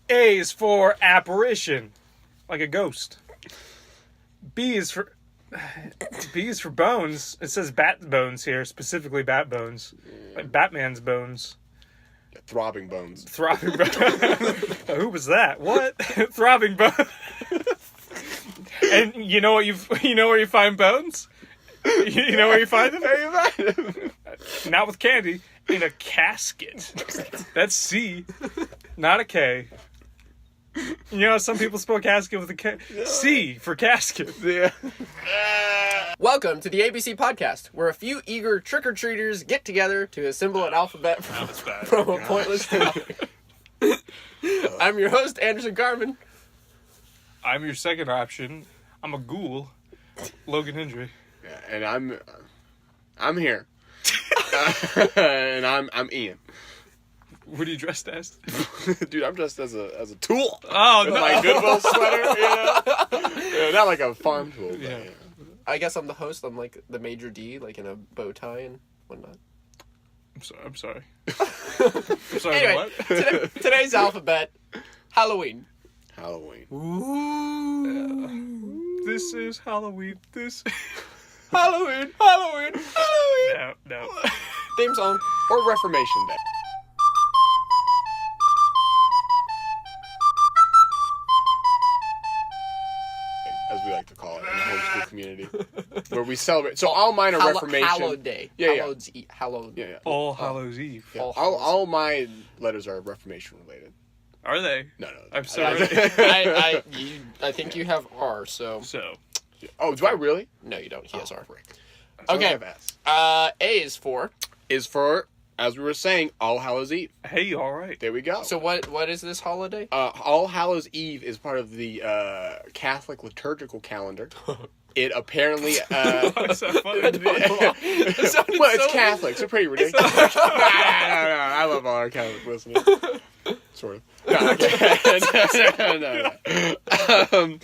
A is for apparition, like a ghost. B is for bones. It says bat bones here, specifically bat bones. Like Batman's bones. Throbbing bones. Throbbing bones. Who was that? What? Throbbing bones. And you know where you find bones? You know where you find them? Where you find them? Not with candy. In a casket. That's C, not a K. You know, some people spell casket with a K. C for casket. Yeah. Welcome to the ABC podcast, where a few eager trick-or-treaters get together to assemble an alphabet from a pointless topic. I'm your host, Anderson Carman. I'm your second option. I'm a ghoul. Logan Hendry. Yeah, and I'm here. And I'm Ian. What are you dressed as? Dude, I'm dressed as a tool. Oh, with no. my Goodwill sweater, Yeah, not like a farm tool. But, Yeah. I guess I'm the host. I'm like the Major D, like in a bow tie and whatnot. I'm sorry. I'm sorry, Anyway, what? today's alphabet, Halloween. Halloween. This is Halloween. Halloween. No. Theme song. Or Reformation Day. As we like to call it in the homeschool community. Where we celebrate. So all mine are Reformation. Hallowed Day. Yeah, Hallowed. Yeah. All Hallows Eve. Yeah. All All my letters are Reformation related. Are they? No. I'm sorry. I think you have R, so... Oh, do I really? No, you don't. He has R. Frick. So Okay. I have S. A is for... Is for, as we were saying, All Hallows Eve. Hey, all right. There we go. So what is this holiday? All Hallows Eve is part of the Catholic liturgical calendar. It apparently... What's that funny? well, it's Catholic, so pretty ridiculous. No. I love all our Catholic listeners. Sort of. No, okay. No.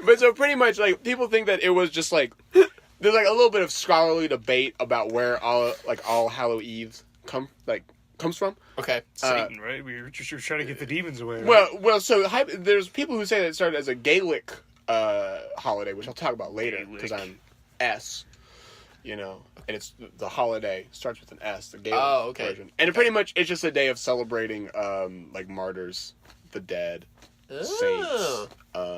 But so pretty much, like, people think that it was just, like... There's, like, a little bit of scholarly debate about where All Hallow Eve comes from. Okay. Satan, right? We were trying to get the demons away. Right? Well, so there's people who say that it started as a Gaelic holiday, which I'll talk about later because I'm S, and it's the holiday starts with an S, the Gaelic version, and it pretty much it's just a day of celebrating like martyrs, the dead, saints.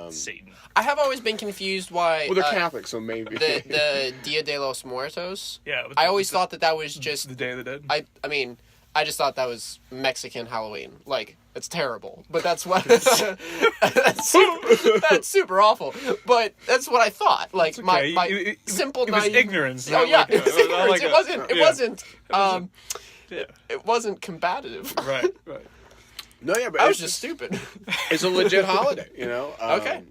Satan. I have always been confused why... Well, they're Catholic, so maybe the Dia de los Muertos. Yeah. I always thought that was just... The Day of the Dead. I mean, I just thought that was Mexican Halloween. Like, it's terrible. But that's what... that's super awful. But that's what I thought. Like, okay. my simple... It was ignorance. Oh, yeah. Like It was ignorance. It wasn't combative. Right. no, yeah, but I was just stupid. it's a legit holiday, Okay.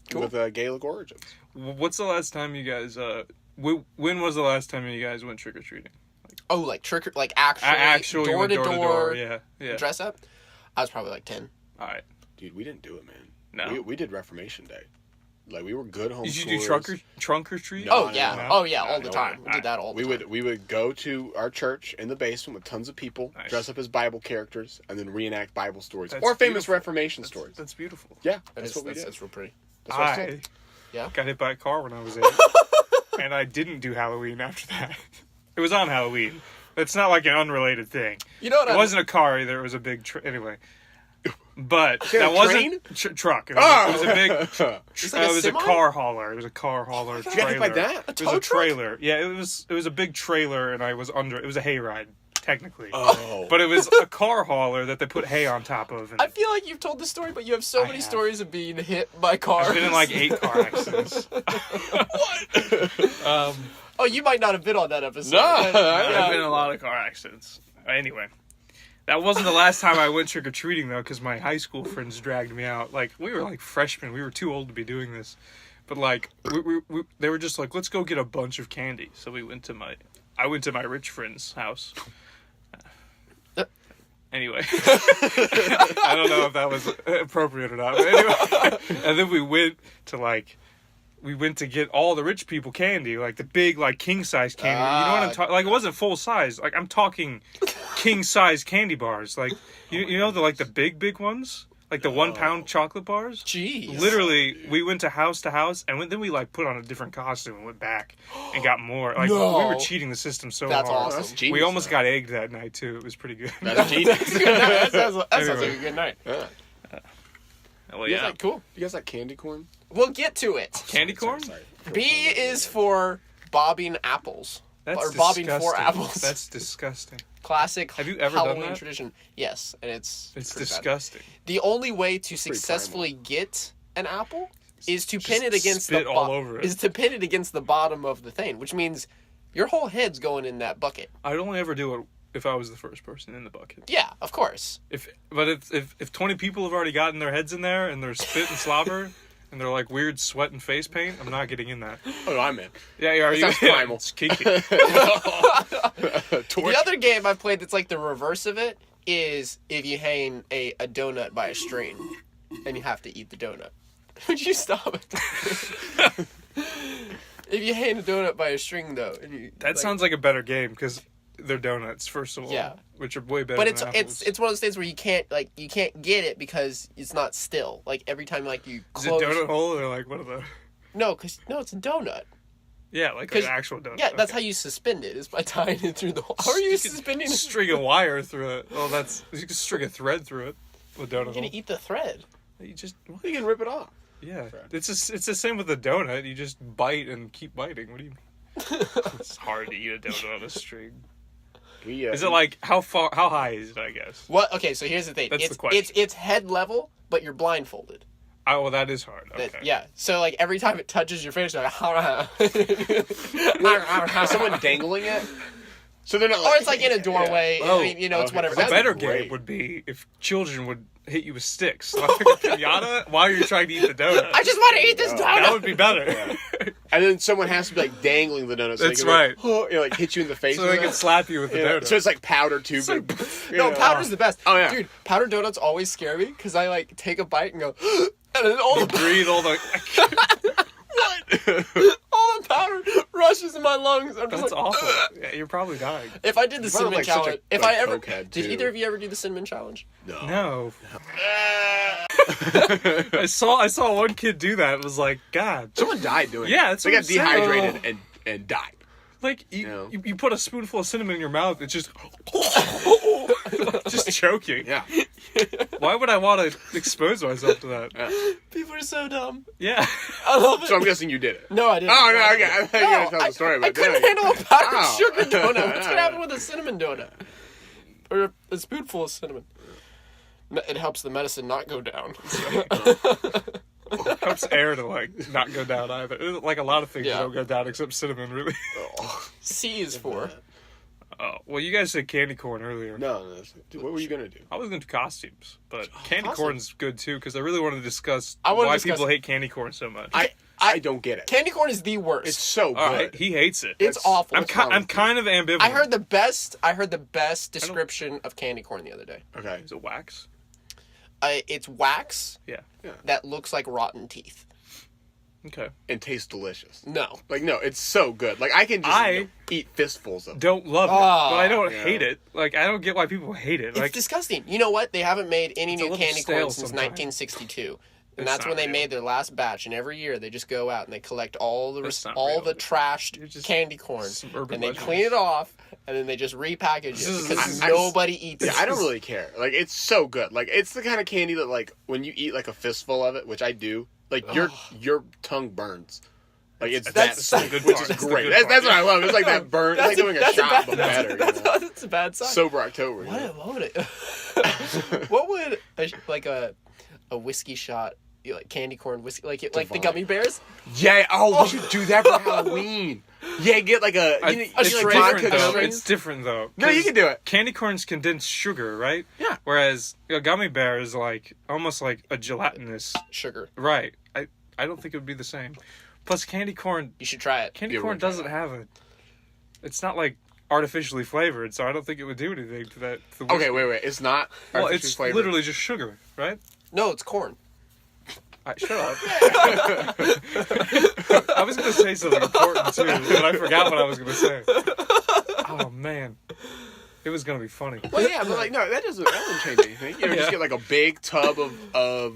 Cool. with Gaelic origins. What's the last time you guys... when was the last time you guys went trick-or-treating? Oh, like actually Door to door. Yeah. Dress up? I was probably like 10. All right. Dude, we didn't do it, man. No. We did Reformation Day. Like, we were good homeschoolers. Did you do trunk or treat? No. All the time. We did that all the time. We would go to our church in the basement with tons of people, Nice. dress up as Bible characters, and then reenact Bible stories That's or famous beautiful. Reformation stories. That's beautiful. Yeah, that's what we did. That's real pretty. That's what I said. Yeah. Got hit by a car when I was 8. And I didn't do Halloween after that. It was on Halloween. It's not like an unrelated thing. You know what? It wasn't a car either. It was a big... anyway. But that that wasn't... truck. It was a big... It's like it was semi? a car hauler. It was a car hauler You got trailer. hit by that? It was a trailer. Yeah, it was a big trailer, and I was under... It was a hayride, technically. Oh. But it was a car hauler that they put hay on top of. And I feel like you've told this story, but you have so many have. stories of being hit by cars. I've been in like 8 car accidents. What? Oh, you might not have been on that episode. No, I've been in a lot of car accidents. Anyway, that wasn't the last time I went trick-or-treating, though, because my high school friends dragged me out. Like, we were, like, freshmen. We were too old to be doing this. But, like, they were just like, let's go get a bunch of candy. So I went to my rich friend's house. Anyway. I don't know if that was appropriate or not. But anyway. And then we went to get all the rich people candy, like the big, like, king-size candy. You know what I'm talking... Like, it wasn't full-size. Like, I'm talking king-size candy bars. Like, you know, the big ones? Like the 1 pound chocolate bars. Jeez. Literally, we went to house, and then we like put on a different costume and went back and got more. Like No. we were cheating the system so That's hard. awesome. That's genius, We almost though. got egged that night too. It was pretty good. That's genius. that sounds like Anyway. a good night. Yeah. Well, You guys yeah. like cool? You guys like candy corn? We'll get to it. Candy corn? Sorry. B is for bobbing apples. That's or bobbing for disgusting. apples. That's disgusting. Classic Have you ever done Halloween that? tradition. Yes, and it's It's pretty bad. disgusting. The only way to pretty successfully get an apple is to pin it Just against spit the all over it. is to pin it against the bottom of the thing, which means your whole head's going in that bucket. I'd only ever do it if I was the first person in the bucket. Yeah, of course. If 20 people have already gotten their heads in there and they're spit and slobber and they're like weird sweat and face paint, I'm not getting in that. Oh, no, I'm in. Yeah, are you? sounds primal. It's kinky. The other game I've played that's like the reverse of it is if you hang a donut by a string and you have to eat the donut. Would you stop it? If you hang a donut by a string, though, and you, That sounds like a better game because they're donuts, first of all. Yeah. Which are way better But than it's apples. one of those things where you can't get it because it's not still. Like every time like you Is it close. donut hole or like what are the... No, it's a donut. Yeah, like 'Cause- an actual donut. Yeah, that's Okay. how you suspend it, is by tying it through the hole. How are you can suspending it? String a wire through it. Well, you can string a thread through it with donut You're hole. gonna eat the thread. You just... What? You can rip it off. Yeah, it's the same with the donut. You just bite and keep biting. What do you mean? It's hard to eat a donut on a string. Is it like how high is it? I guess. What? Okay, so here's the thing. That's it's the question. it's head level, but you're blindfolded. Oh, well, that is hard. Okay. Yeah. So like every time it touches your face, you're like, Is someone dangling it? So they're not. or it's like in a doorway. Yeah. I mean, it's okay. whatever. A That'd better be great. game would be if children would hit you with sticks, like a pinata, while you're trying to eat the donut. I just want to eat this donut. That would be better. And then someone has to be like dangling the donut. So That's they can, right. Like, like hit you in the face. So with they it. can slap you with the Yeah. donut. So it's like powder too. But, No, powder's the best. Oh, yeah. Dude, powdered donuts always scare me because I like take a bite and go, and then all the breathe all the. all the powder rushes in my lungs. I'm just That's like, awful. Yeah, you're probably dying. If I did the cinnamon like such a, challenge, if like, I ever cokehead, did, too. either of you ever do the cinnamon challenge? No. I saw one kid do that. It was like, God. Someone died doing it. Yeah, that's They what got I'm saying. dehydrated and died. Like No. you put a spoonful of cinnamon in your mouth, it's just just choking. Yeah. Why would I want to expose myself to that? People are so dumb. Yeah. I love it. So I'm guessing you did it. No, I didn't. Oh, no, okay. I thought you were going to tell the story I about couldn't doing it. handle a powdered Oh. sugar donut. What's gonna happen with a cinnamon donut? Or a spoonful of cinnamon. It helps the medicine not go down. Helps air to like not go down either. Like a lot of things Yeah. don't go down except cinnamon, really. C is for. Oh, well, you guys said candy corn earlier. No. Dude, what were you going to do? I was going to costumes, but candy Costumes? corn's good too because I really wanted to discuss I wanna why discuss- people hate candy corn so much. I don't get it. Candy corn is the worst. It's so good. All right, he hates it. It's awful. I'm kind of ambivalent. I heard the best description of candy corn the other day. Okay. Is it wax? It's wax Yeah. that looks like rotten teeth. Okay. And tastes delicious. No. Like, no, it's so good. Like, I can just eat fistfuls of it. Don't love it, Oh, but I don't yeah. hate it. Like I don't get why people hate it. It's Like disgusting. You know what? They haven't made any It's a new little candy stale corn since sometimes. 1962. And It's that's not when they real. made their last batch. And every year they just go out and they collect all the That's not real. the trashed You're just candy corn some urban and they legends. clean it off and then they just repackage it This is- because I- nobody eats Yeah, it. I don't really care. Like, it's so good. Like, it's the kind of candy that, like, when you eat, like, a fistful of it, which I do, like, your tongue burns. Like, it's That's that the good, good which part. is That's the great. good That's part. what I love. It's like that burn. It's like doing a shot, but better. You know? That's a bad sign. Sober October. You know? What would it? What would a whiskey shot? Like candy corn whiskey, like the Divine. gummy bears. Yeah. Oh, we should do that for Halloween. Yeah, get like a it's like different vodka though. strings. It's different though. No, you 'Cause can do it. Candy corn's condensed sugar, right? Yeah. Whereas a gummy bear is like almost like a gelatinous. Sugar. Right. I don't think it would be the same. Plus, candy corn You should try it. Candy Yeah, corn we'll try doesn't that. have a. It's not like artificially flavored, so I don't think it would do anything to that. To the Okay, whiskey. wait. It's not. Well, artificially it's flavored. literally just sugar, right? No, it's corn. Shut up. I was gonna say something important too, but I forgot what I was gonna say. Oh man. It was gonna be funny. Well, yeah, but like, no, that doesn't change anything. You know, just get like a big tub of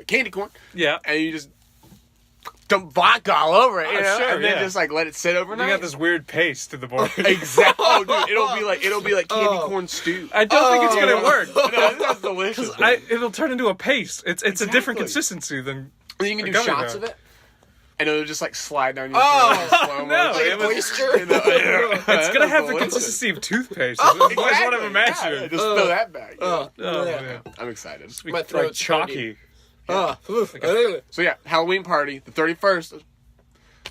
candy corn. Yeah. And you just dump vodka all over it, you know? Sure, and then just like let it sit overnight. You got this weird paste to the board. Exactly. Oh, dude, it'll be like candy corn stew. I don't think it's gonna work. No, I think that's delicious. It'll turn into a paste. It's a different consistency than. And then you can do gummy shots bear. of it. And it'll just like slide down your throat. No, like it was- oyster. It's gonna have the consistency of toothpaste. That's what I'm imagining. Yeah, just throw that back. Oh, yeah. I'm excited. Be My like throat's chalky. So yeah, Halloween party, the 31st.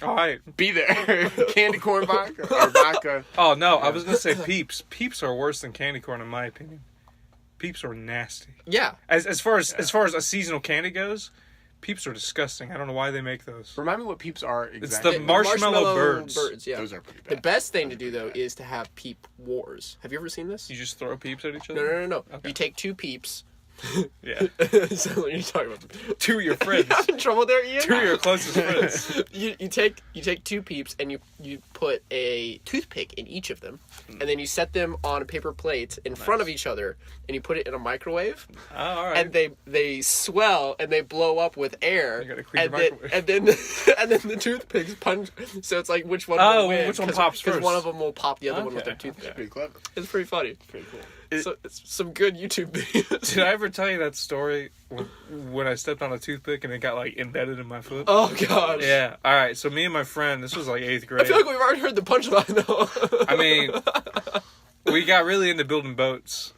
All right. Be there. Candy corn vodka or vodka. Oh no, I was gonna say Peeps. Peeps are worse than candy corn in my opinion. Peeps are nasty. Yeah. As far as a seasonal candy goes, Peeps are disgusting. I don't know why they make those. Remind me what Peeps are It's exactly. the marshmallow birds. Yeah. Those are pretty The bad. best thing to do though is to have peep wars. Have you ever seen this? You just throw Peeps at each No, other. no. Okay. You take 2 peeps. Yeah. So what are you talking about? Two of your friends. Having trouble there, Ian? Two of your closest friends. You take 2 peeps and you put a toothpick in each of them, and then you set them on a paper plate in front of each other, and you put it in a microwave, Oh, all right. and they swell and they blow up with air, You gotta clean and the then microwave. and then the toothpicks punch. So it's like which one? Oh, will win, which one pops Because first. one of them will pop the other one with their Okay, toothpick. Pretty clever. It's pretty funny. Pretty cool. So it's some good YouTube videos. Did I ever tell you that story when I stepped on a toothpick and it got like embedded in my foot? Oh gosh. Yeah. All right. So me and my friend, this was like 8th I grade. feel like we've already heard the punchline though. I mean, we got really into building boats,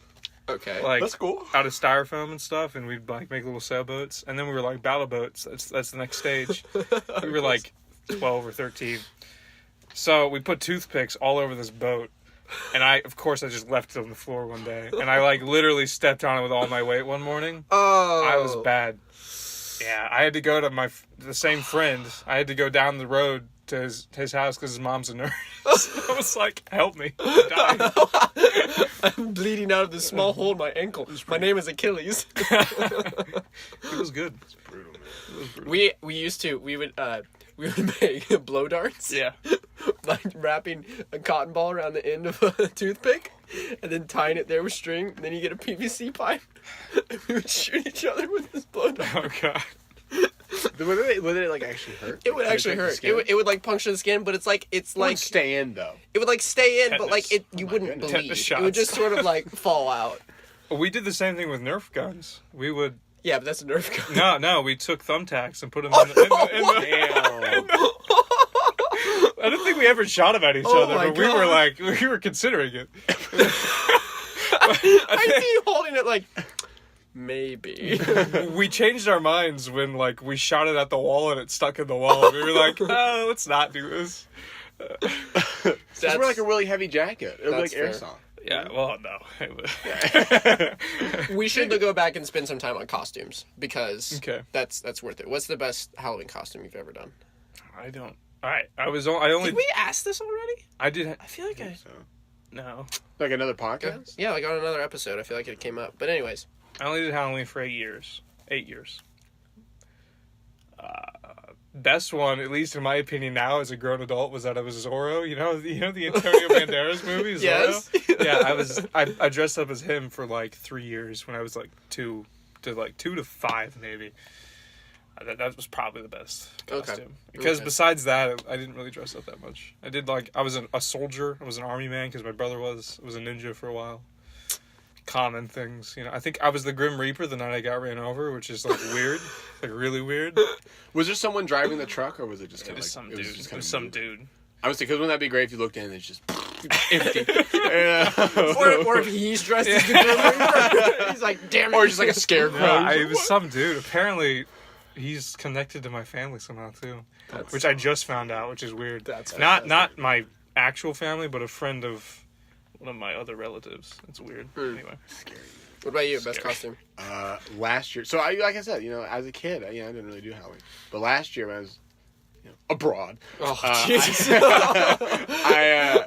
Okay. like That's cool. out of styrofoam and stuff, and we'd like make little sailboats, and then we were like battle boats. That's the next stage. We were like 12 or 13. So we put toothpicks all over this boat. And of course, I just left it on the floor one day. And I, like, literally stepped on it with all my weight one morning. Oh. I was bad. Yeah, I had to go to the same friend. I had to go down the road to his house because his mom's a nurse. I was like, help me. I'm dying. I'm bleeding out of this small hole in my ankle. My name is Achilles. It was good. It's brutal, man. It was brutal. We would make blow darts. Yeah. Like wrapping a cotton ball around the end of a toothpick and then tying it there with string. And then you get a PVC pipe. And we would shoot each other with this blow dart. Oh, God. Would it like actually hurt? It would Like, actually the hurt. skin? It would like puncture the skin, but it's like Like stay in though. it would like stay in, but like Tetanus. you my wouldn't goodness. bleed. Tetanus It would shots. just sort of like fall out. We did the same thing with Nerf guns. We would... Yeah, but that's a Nerf gun. No, we took thumbtacks and put them in the Damn. I don't think we ever shot them at each Oh other, my but we were God. like, we were considering it. I see you holding it like maybe. We changed our minds when, like, we shot it at the wall and it stuck in the wall. We were like, oh, let's not do this. Just wear like a really heavy jacket. It'll be like That's fair. airsoft. Yeah, well, no. It was- We should go back and spend some time on costumes because Okay. that's worth it. What's the best Halloween costume you've ever done? I don't. All right, I only. Did we ask this already? I did. I feel like I. So, No, like another podcast? Yeah, like on another episode. I feel like it came up. But anyways, I only did Halloween for 8 years. 8 years. Best one, at least in my opinion now as a grown adult, was that I was Zorro. You know the Antonio Banderas movie, Zorro? Yes. Yeah, I dressed up as him for like 3 years when I was like 2 to 5 maybe. That was probably the best costume. Okay. Because Okay. besides that, I didn't really dress up that much. I did I was a soldier. I was an army man because my brother was a ninja for a while. Common things, you know. I think I was the Grim Reaper the night I got ran over, which is like weird, like really weird. Was there someone driving the truck, or was it just It kind of was like some it dude. was just It kind was of some moved? dude. I was thinking, wouldn't that be great if you looked in and it's just empty? or if he's dressed as the Grim Reaper, he's like, damn it. Or just like a scarecrow. No, it was some dude. Apparently, he's connected to my family somehow too, which I just found out, which is weird. That's not my actual family, but a friend of one of my other relatives. It's weird. Anyway, What about you? Best costume? Last year, so like I said, as a kid, I didn't really do Halloween. But last year, when I was abroad, Oh, Jesus. I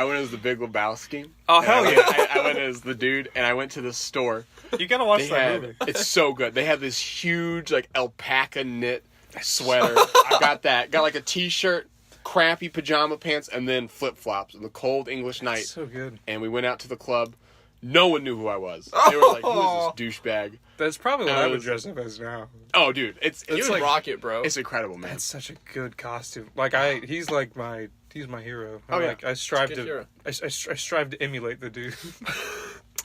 went as the Big Lebowski. Oh, hell yeah. I went as the dude, and I went to the store. you gotta watch They that had, movie. it's so good. They have this huge like alpaca knit sweater. I got that. Got like a t-shirt. crappy pajama pants and then flip-flops on the cold English night. So good. And we went out to the club. No one knew who I was. They were like, who is this douchebag? That's probably what I would dress up as now. Oh, dude. It's You would rock it, bro. It's incredible, man. That's such a good costume. Like he's my hero. I strive to emulate the dude.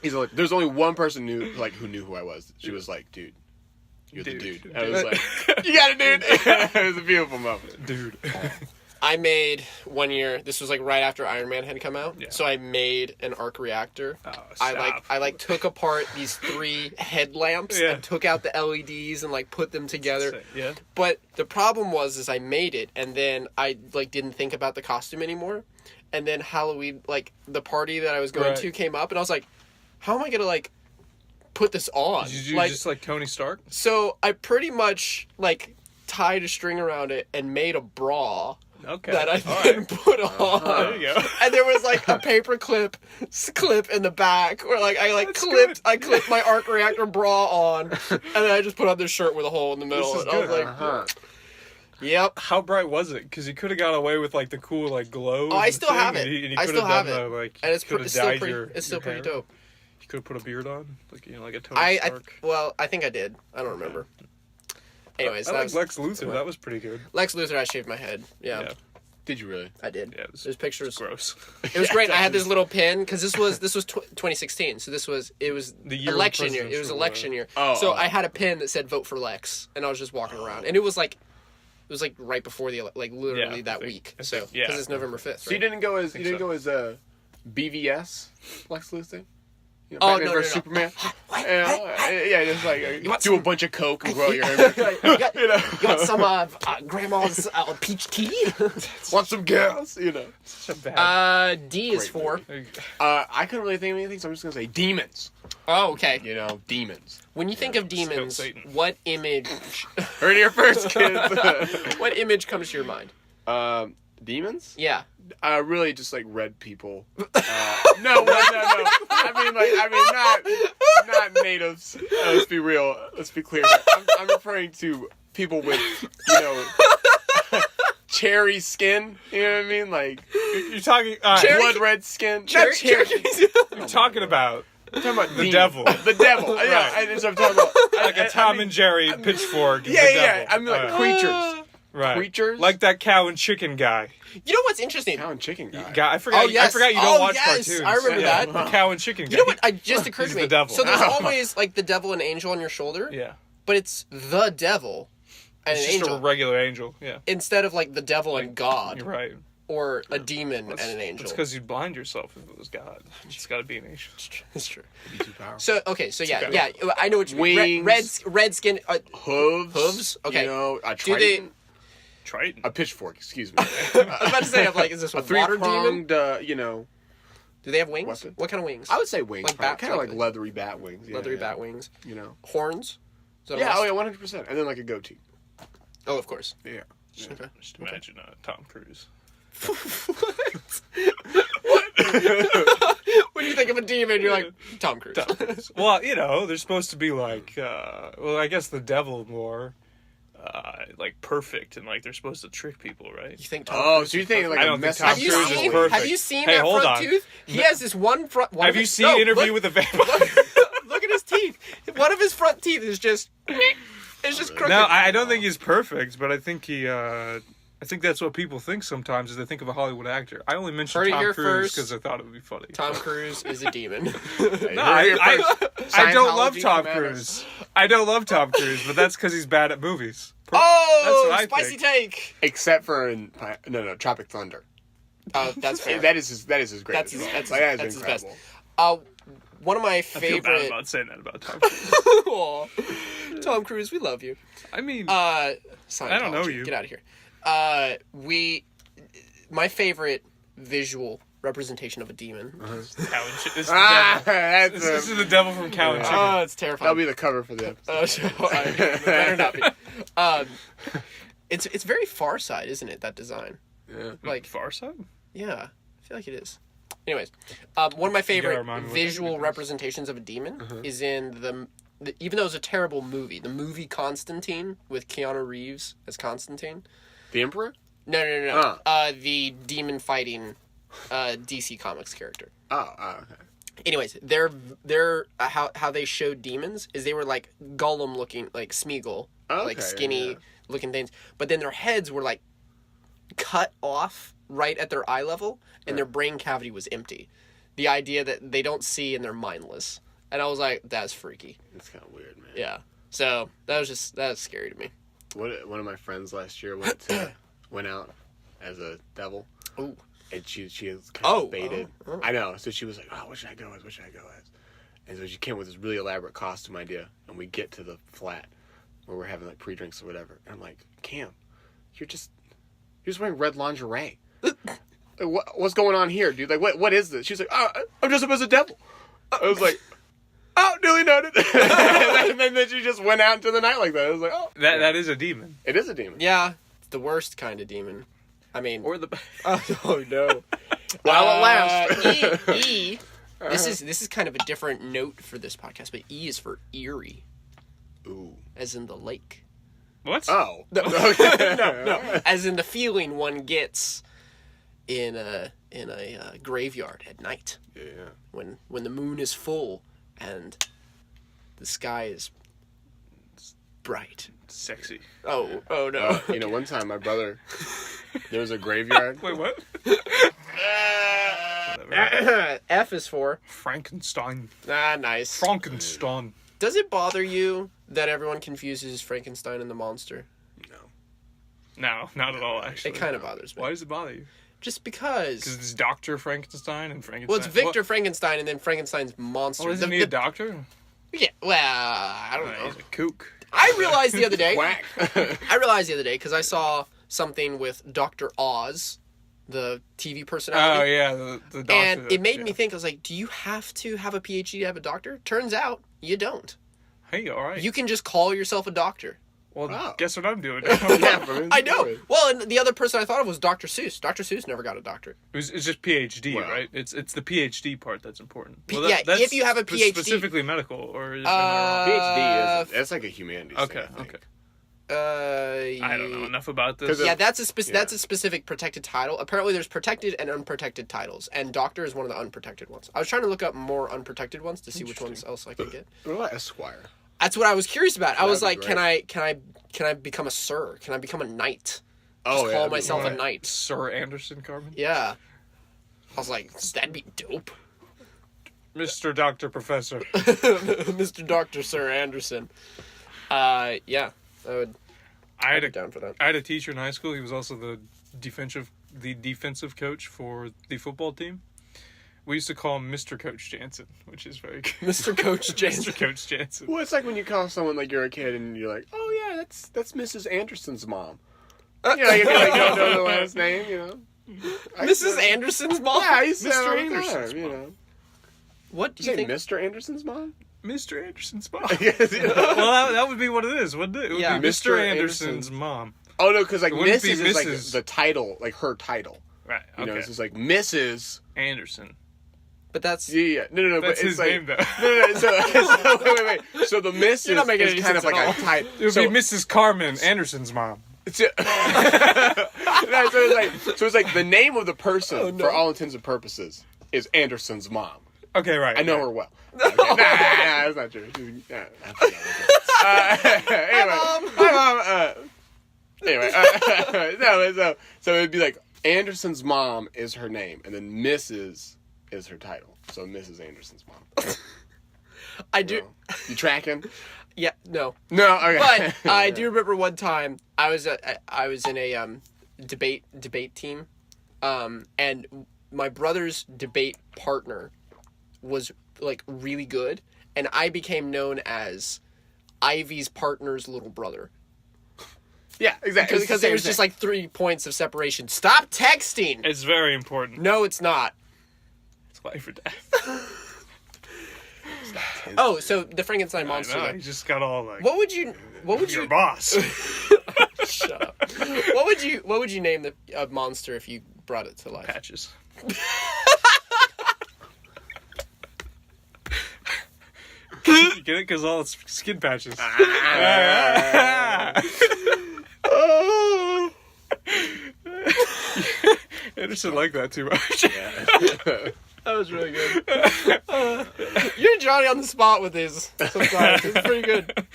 He's like, there's only one person who knew who I was. She was like, dude, you're the dude. I was like, you got it, dude. It was a beautiful moment. Dude. I made one year. This was like right after Iron Man had come out. Yeah. So I made an arc reactor. Oh, stop. I took apart these 3 headlamps and took out the LEDs and put them together. Yeah. But the problem was I made it and then I didn't think about the costume anymore. And then Halloween, the party that I was going to came up and I was like, how am I gonna put this on? Did you just like Tony Stark? So I pretty much tied a string around it and made a bra. Okay. That I then put on. There you go. And there was a paper clip in the back where I clipped my arc reactor bra on and then I just put on this shirt with a hole in the middle. This is and I was like, yep. How bright was it? Because you could have got away with the cool glow. Oh, I still have it. I still have it. And it's still pretty dope. You could have put a beard on, like a Tony Stark. I think I did. I don't remember. Anyways, I like Lex Luthor. That was pretty good. Lex Luthor, I shaved my head. Yeah. Did you really? I did. Yeah, there's pictures. Gross. It was great. I had this little pin because this was 2016. So it was the year election year. It was election year. I had a pin that said "Vote for Lex," and I was just walking around, and it was right before the literally that week. So because it's November 5th. Right? So you didn't go as BVS Lex Luthor. Batman versus Superman. Just do a bunch of coke and grow your hair. you got some grandma's peach tea? Want some gas? D is for. I couldn't really think of anything, so I'm just gonna say demons. Oh, okay. Demons. When you think of demons, what image? Heard it here first, kids. What image comes to your mind? Demons? Yeah. Really just red people. No. I mean, not natives. Let's be real. Let's be clear. I'm referring to people with, cherry skin. You know what I mean? You're talking blood red skin. Cherry. You're talking about. I'm talking about the devil. The devil. Yeah, right. That's what I'm talking about. Like a Tom and Jerry pitchfork. Yeah. I mean, creatures. Right. Creatures? Like that cow and chicken guy. You know what's interesting? Cow and chicken guy. I forgot. I forgot you don't watch cartoons. I remember that. The cow and chicken guy. You know what? I just occurred to me. The devil. So there's always the devil and angel on your shoulder. Yeah. But it's the devil and it's an just angel. a regular angel. Yeah. Instead of the devil and God. You're right. Or a demon and an angel. It's because you'd blind yourself if it was God. It's got to be an angel. It's true. It'd be too powerful. So I know what you mean. Wings. Red skin. Hooves. Okay. A trident. Triton. A pitchfork, excuse me. I was about to say, is this a water demon? Do they have wings? Weapon? What kind of wings? I would say wings. Bat, kind of like leathery bat wings. Leathery bat wings. Horns? Yeah, 100%. And then a goatee. Oh, of course. Yeah. Okay. Just imagine Tom Cruise. When you think of a demon, you're like, Tom Cruise. Well, they're supposed to be I guess the devil more. Perfect and they're supposed to trick people, right? You think Tom Cruise? So you think I don't think Tom Cruise is perfect. Have you seen that front tooth? He has this one front. Have you seen Interview with a Vampire? Look at his teeth. One of his front teeth is just. It's just crooked. No, I don't think he's perfect, but I think I think that's what people think sometimes, is they think of a Hollywood actor. I only mentioned Tom Cruise because I thought it would be funny. Tom Cruise is a demon. No, I don't love Tom Cruise. I don't love Tom Cruise, but that's because he's bad at movies. Oh, that's what I spicy think. take. Except for Tropic Thunder. Oh, that's fair. That is his greatest. That's his best. One of my favorite. I feel bad about saying that about Tom Cruise. Tom Cruise, we love you. I mean, I don't know you. Get out of here. My favorite visual repreration of a demon. Cow and Chicken. This is the devil from Cow and Chicken. Oh, it's terrifying. That'll be the cover for the episode. It better not be. It's very Far Side, isn't it? That design. Yeah. Far Side. Yeah, I feel like it is. Anyways, one of my favorite visual representations of a demon is in the even though it's a terrible movie, the movie Constantine with Keanu Reeves as Constantine. The Emperor? No. The demon fighting DC Comics character. Oh, okay. Anyways, they're how they showed demons is they were like Gollum looking, like Smeagol, like skinny looking things, but then their heads were like cut off right at their eye level, and their brain cavity was empty. The idea that they don't see and they're mindless, and I was like, that's freaky. It's kind of weird, man. Yeah. So that was scary to me. One of my friends last year went out as a devil. Ooh. And she was kind of baited. Oh. I know. So she was like, "Oh, what should I go as? What should I go as?" And so she came with this really elaborate costume idea. And we get to the flat where we're having like pre-drinks or whatever. And I'm like, "Cam, you're just wearing red lingerie. What's going on here, dude? Like, what is this?" She's like, "Oh, I'm dressed up as a devil." I was like, "Oh, duly noted." And then she just went out into the night like that. I was like, "Oh, that is a demon. It is a demon." Yeah, it's the worst kind of demon. I mean, Or the oh no. While it lasts. E. This is kind of a different note for this podcast, but E is for Eerie, Ooh. as in the lake. what? Oh. No, no, as in the feeling one gets in a graveyard at night Yeah. when the moon is full and the sky is bright. Sexy. Oh no. One time my brother, there was a graveyard. Wait, what? F is for Frankenstein. nice. Frankenstein. Does it bother you that everyone confuses Frankenstein and the monster? No, not at all, actually. It kind of bothers me. Why does it bother you? Just because. Because it's Dr. Frankenstein and Frankenstein. Well, it's Victor Frankenstein and then Frankenstein's monster. Well, isn't he a doctor? Yeah, well, I don't know. He's a kook. I realized the other day. Quack. Because I saw something with Dr. Oz, the TV personality. Oh, yeah, the doctor. And it made me think, I was like, do you have to have a PhD to have a doctor? Turns out, you don't. Hey, all right. You can just call yourself a doctor. Well, guess what I'm doing? I know. Well, and the other person I thought of was Dr. Seuss. Dr. Seuss never got a doctorate. It's just PhD, Wow. right? It's the PhD part that's important. Yeah, if you have a PhD. Specifically medical, or is PhD is that's like a humanities okay, thing, I think. okay. I don't know enough about this. Yeah, that's a specific protected title. Apparently, there's protected and unprotected titles, and doctor is one of the unprotected ones. I was trying to look up more unprotected ones to see which ones else I could get. What about Esquire? That's what I was curious about. I was That'd like, be can I become a sir? Can I become a knight? Oh, Just call myself a knight. Sir Anderson Carman? Yeah. I was like, that'd be dope. Mr. Dr. Professor. Mr. Dr. Sir Anderson. Yeah. I'd be down for that. I had a teacher in high school. He was also the defensive coach for the football team. We used to call him Mr. Coach Jansen, which is very good. Mr. Coach Jansen. Mr. Coach Jansen. Well, it's like when you call someone like you're a kid and you're like, "Oh yeah, that's Mrs. Anderson's mom." You know, you don't know the last name, you know. Mrs. Anderson's mom? Yeah, I used to Mr. say that all the Anderson's time, mom. you know. What do You you say think? Mr. Anderson's mom? Mr. Anderson's mom. Yes, you know. Well, that would be what it is, wouldn't it? It would Yeah. be Mr. Mr. Anderson's mom. Oh no, because like It wouldn't Mrs. be is like Mrs. the title, like her title. Right, You know, okay. it's just like Mrs. Anderson. But that's... Yeah. No. That's but his it's like, name, though. No. So wait. So the Mrs. You're not making is any kind of sense like at a all. title. It would be Mrs. Carman, Anderson's mom. So it's like the name of the person, for all intents and purposes, is Anderson's mom. Okay, right. I know her well. Okay. Nah, that's not true. Anyway, so it'd be like Anderson's mom is her name, and then Mrs. is her title. So Mrs. Anderson's mom. I do... You tracking? Yeah, no. No, okay. But I do remember one time I was in a debate team, and my brother's debate partner was like really good, and I became known as Ivy's partner's little brother. Yeah, exactly. Because there was just like 3 points of separation. Stop texting. It's very important. No, it's not. It's life or death. Oh, so the Frankenstein monster. I know, he just got all like, What would you your boss. Shut up. What would you name the monster if you brought it to life? Patches. You get it? Because all it's skin patches. Anderson liked that too much. That was really good. You're Johnny on the spot with these sometimes. It's pretty good.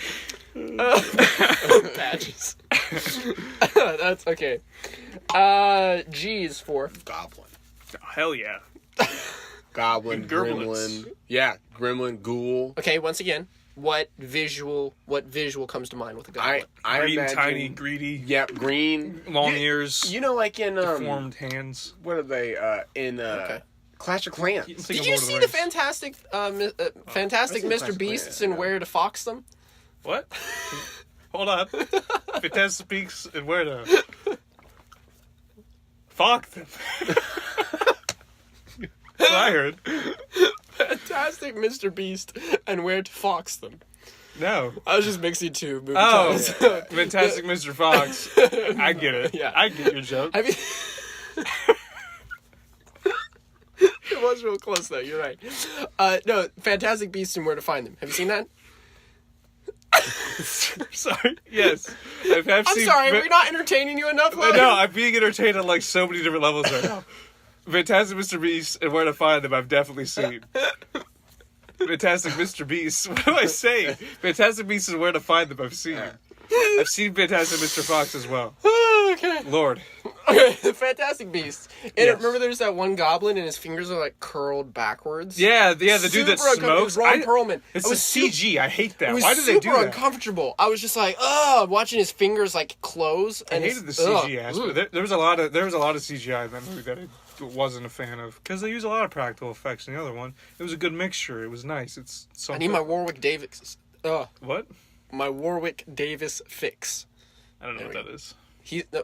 Badges. That's okay. G is for Goblin. Oh, hell yeah. Goblin, Gremlin. Yeah, Gremlin, Ghoul. Okay, once again, what visual comes to mind with a goblin? I Green, imagine, tiny, greedy. Yep, green. Long ears. You know, like in deformed hands. what are they? In Clash of Clans. Did you see the fantastic Mr. Beasts and Where to Fox Them? What? Hold on. Fantastic Beasts and Where to Fox Them. That's what I heard. Fantastic Mr. Beast and Where to Fox Them. No. I was just mixing two movie Oh, titles. Fantastic Mr. Fox. I get it. Yeah. I get your joke. Have you... It was real close though. You're right. No, Fantastic Beasts and Where to Find Them. Have you seen that? Sorry. Yes. I'm sorry. We're not entertaining you enough. I know. I'm being entertained on like so many different levels right now. Fantastic Mr. Beast and Where to Find Them. I've definitely seen. Fantastic Mr. Beast. What do I say? Fantastic Beasts and Where to Find Them. I've seen. I've seen Fantastic Mr. Fox as well. Okay. Lord. Okay, the Fantastic Beasts. And Yes. remember there's that one goblin and his fingers are like curled backwards? Yeah, the dude that Super smokes. Ron Perlman. It's It a was CG. I hate that. It was Why did they do super that? uncomfortable. I was just like, watching his fingers like close. I And hated the it's- CG ugh. aspect. There was a lot of CGI in that movie that I wasn't a fan of because they use a lot of practical effects in the other one. It was a good mixture. It was nice. It's I something. need my Warwick Davis. What? My Warwick Davis fix. I don't know what that is.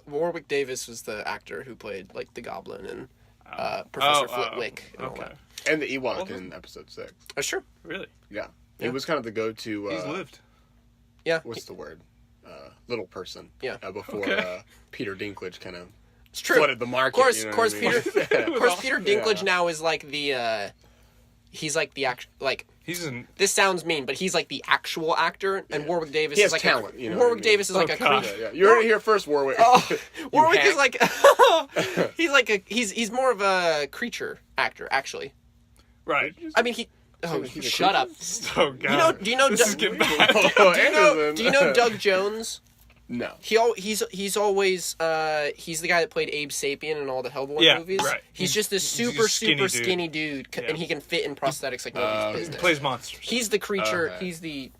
Warwick Davis was the actor who played like the Goblin and Professor Flitwick and all that. And the Ewok in episode 6. That's true. Really? Yeah. He was kind of the go-to... He's lived. Yeah. What's the word? Little person. Yeah. Before Peter Dinklage kind of It's true. flooded the market. Of course, you know what I mean? Peter Dinklage now is like the he's like the He's in. this sounds mean, but he's like the actual actor, and Warwick Davis He is has like talent, you know Warwick what I mean? Davis is like a God. creature. Yeah. You heard it here first, Warwick. Warwick is hack. like he's more of a creature actor actually. Right. I mean he's a shut up. Oh God. Do you know This is getting bad. do you know Doug Jones? No. He's always he's the guy that played Abe Sapien in all the Hellboy movies. Right. He's just this He's super a skinny skinny dude, and he can fit in prosthetics like nobody's He business. plays monsters. He's the creature. Okay. He's the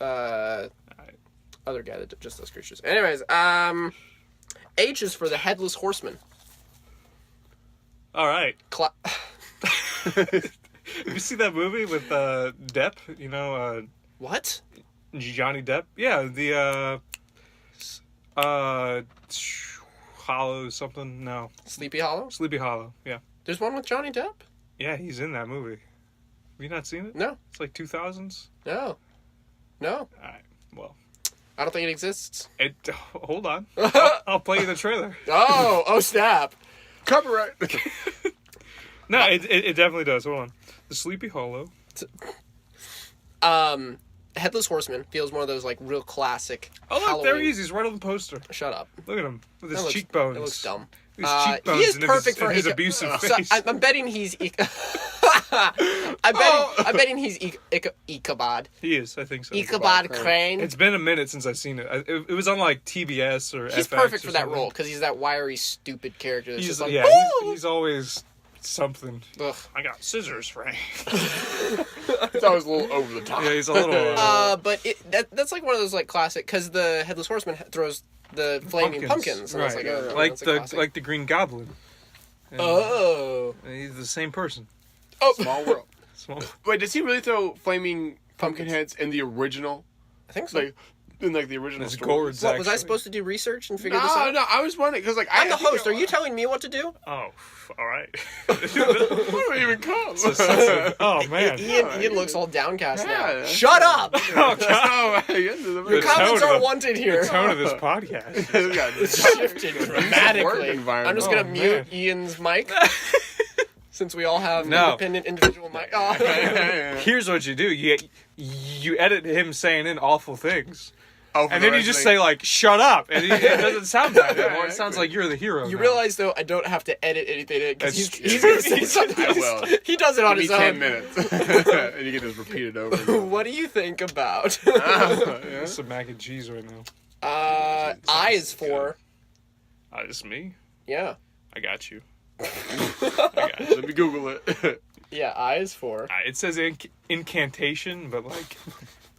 other guy that just does creatures. Anyways, H is for the Headless Horseman. All right. Have Have you seen that movie with Depp? You know, what? Johnny Depp. Yeah, the Hollow something. No, Sleepy Hollow? Sleepy Hollow. Yeah, There's one with Johnny Depp? yeah, he's in that movie. Have you not seen it? No. It's like 2000s. No. No. All right. Well, I don't think it exists. hold on. I'll play you the trailer. Oh snap. Copyright. No, it definitely does. Hold on. The Sleepy Hollow. Headless Horseman feels one of those like real classic. Oh, look, Halloween. there he is. He's right on the poster. Shut up. Look at him with his That looks- cheekbones. It looks dumb. His cheekbones he is and perfect his, for his Ica- abusive So face. I'm betting he's. I'm betting he's Ichabod. He is. I think so. Ichabod Crane. It's been a minute since I've seen it. It was on like TBS or He's FX perfect or for that something. role because he's that wiry, stupid character. That's He's, just like, yeah, "Ooh!" he's always something. Ugh. I got scissors, Frank. It's always a little over the top. Yeah, he's a little. But that's like one of those like classic because the Headless Horseman throws the flaming pumpkins. And right? it's like, oh, like that's a the classic. the Green Goblin. And Oh. he's the same person. Small world. Small. Wait, does he really throw flaming pumpkin Pumpkins. heads in the original? I think so. Like, in like the original It's story? gourds. What, was I actually. supposed to do research and figure this out? No, I was wondering because like I'm the host. Are you telling me what to do? Oh, all right. What do I even come? Oh man. Ian looks all downcast now. Yeah. Shut up! Oh god. Your The comments tone are of- wanted here. The tone of this podcast. Shifted Work dramatically. environment. I'm just gonna Oh, mute man. Ian's mic since we all have No. independent individual mic. Oh. Here's what you do: you edit him saying in awful things, Oh, and then you just say like, "Shut up," and it doesn't sound bad anymore. It Yeah, sounds like you're the hero. You now. realize though, I don't have to edit anything in because That's he's true. gonna say something. I will. He does it on Give his me own. 10 minutes. And you can just repeat it over. And over. What do you think about? There's some mac and cheese right now. I is for. Just me. Yeah. I got you. Let me Google it. Yeah, I is for. It says incantation, but like,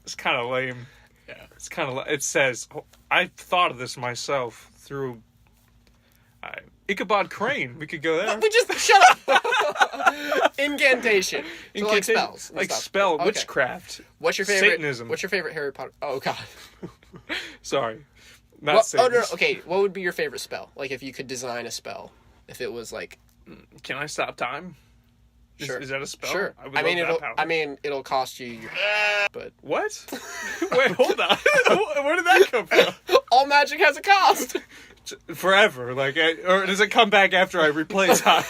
it's kind of lame. Yeah. It's kind of. It says I thought of this myself through. Ichabod Crane. We could go there. We just shut up. Incantation. So like Incantation, spells. and like stuff. spell Okay. witchcraft. What's your favorite? Satanism. What's your favorite Harry Potter? Oh God. Sorry, not What, oh no. Satanist. Okay. What would be your favorite spell? Like if you could design a spell, if it was like. Can I stop time? Sure. Is that a spell? Sure. would I mean, love that it'll. power. I mean, it'll cost you. But What? Wait, hold on. Where did that come from? all magic has a cost. Forever, like, or does it come back after I replay time?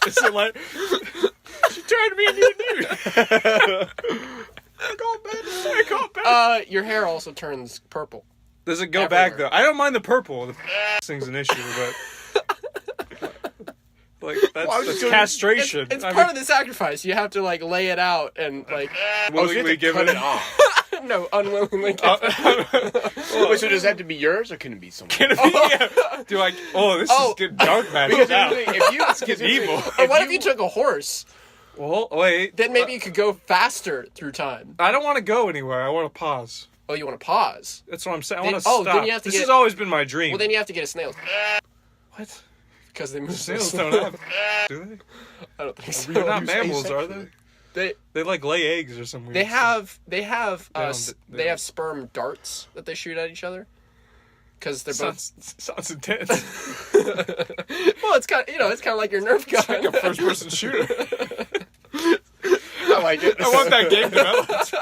Is it like she turned me into a dude? I got better. Your hair also turns purple. Does it go everywhere. back though? I don't mind the purple. The thing's an issue, but like that's castration. It's part of the sacrifice. You have to like lay it out and like willingly give cut it it off. no unwillingly. Give Wait, so does that have to be yours or can it be someone? Can it be? Yeah. Do I? Oh, this is getting dark magic Because now. if you, It's getting evil. Or what if you took a horse? Well, wait. Then maybe you could go faster through time. I don't want to go anywhere. I want to pause. Oh, you want to pause? That's what I'm saying. I Then- want to oh, stop. then you have to This get- has always been my dream. Well, then you have to get a snail What? because they move so Snails slow. don't have. Do they? I don't think so. They're not use mammals, are asexually. They they like lay eggs or something. they have They don't- have sperm darts that they shoot at each other. Because they're both. Sounds intense. Well, it's kind of it's kind of like your Nerf gun. It's like a first-person shooter. I like it. I want that game developed.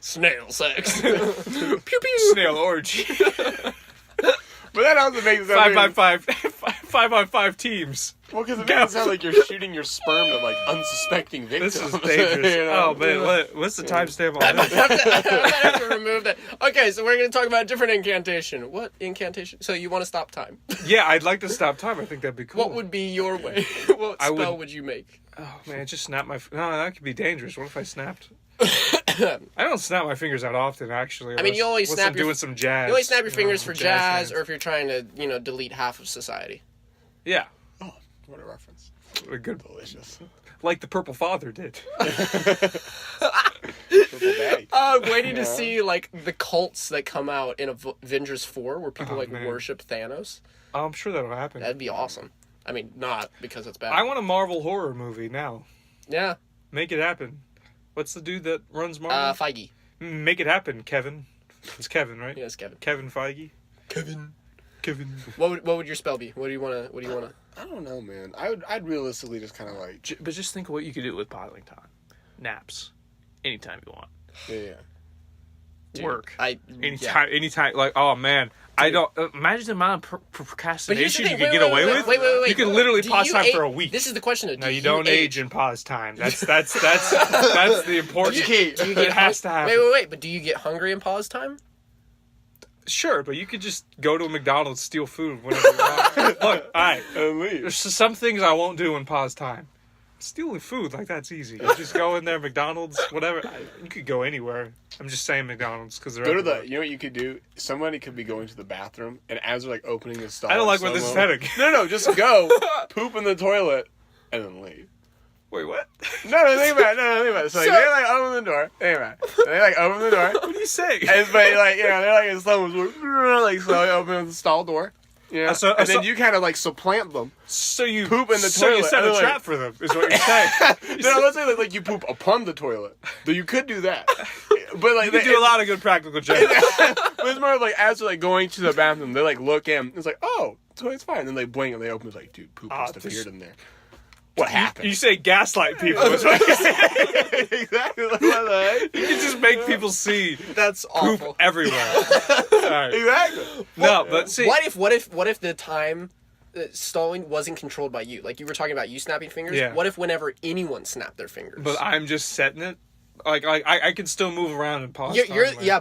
Snail sex. Pew pew. Snail orgy. But that also makes it sound like, 5 teams. well, because it makes it sound like you're shooting your sperm at like unsuspecting victims. This is dangerous. You know? Oh man, what's the timestamp on I this? have to remove that. Okay, so we're going to talk about a different incantation. What incantation? So you want to stop time? Yeah, I'd like to stop time. I think that'd be cool. What would be your way? What I spell would- would you make? Oh man, just snap my. No, that could be dangerous. What if I snapped? I don't snap my fingers that often, actually. I mean, you always unless snap I'm your- doing some jazz. You only snap your fingers for jazz, hands. or if you're trying to, delete half of society. Yeah, Oh, what a reference. a good, Delicious. like the Purple Father did. Purple Daddy. Waiting to see like the cults that come out in Avengers 4, where people man. worship Thanos. Oh, I'm sure that'll happen. That'd be awesome. I mean, not because it's bad. I want a Marvel horror movie now. Yeah. Make it happen. What's the dude that runs Marvel? Feige. Make it happen, Kevin. It's Kevin, right? Yes, Kevin. Kevin Feige. Kevin. Kevin. What would your spell be? What do you want to? I don't know, man. I'd realistically just kind of like, But just think of what you could do with piling time. Naps. Anytime you want. yeah. Dude, Work. Anytime. Like, oh man. I don't. Imagine the amount of But here's the procrastination thing. you could get away with. Wait. You can literally Do pause you time age- for a week. This is the question. No, you don't age and pause time. That's the important key. Do you It get has to happen. Wait. But do you get hungry and pause time? Sure, but you could just go to a McDonald's, steal food whenever you want. Look, all right. And leave. There's some things I won't do in pause time. Stealing food, like, that's easy. You just go in there, McDonald's, whatever. You could go anywhere. I'm just saying McDonald's because they're Go to everywhere. you know what you could do? Somebody could be going to the bathroom, and as they're like opening the stall, I don't like where this is heading. No, just go, poop in the toilet, and then leave. Wait, what? No, think about it. So, like, they like open the door. Think about it. They like open the door. What are you saying? And but like they're like in slow motion, like slowly opening the stall door. Yeah. And then you kind of like supplant them. So you poop in the So you toilet, set and a like- trap for them, is what you're saying. No, let's say like you poop upon the toilet. Though you could do that. But like You do a lot of good practical jokes. But it's more of like as they're like going to the bathroom, they like look in. It's like, oh, so it's fine. And then they blink and they open. It's like, dude, poop just appeared in there. What happened? You say gaslight people. Is what you say. Exactly. Like, what the heck? You just make people see That's poop awful. everywhere. All right. Exactly. No, but see, What if the time stalling wasn't controlled by you? Like you were talking about you snapping fingers. Yeah. What if whenever anyone snapped their fingers? but I'm just setting it. I can still move around and pause.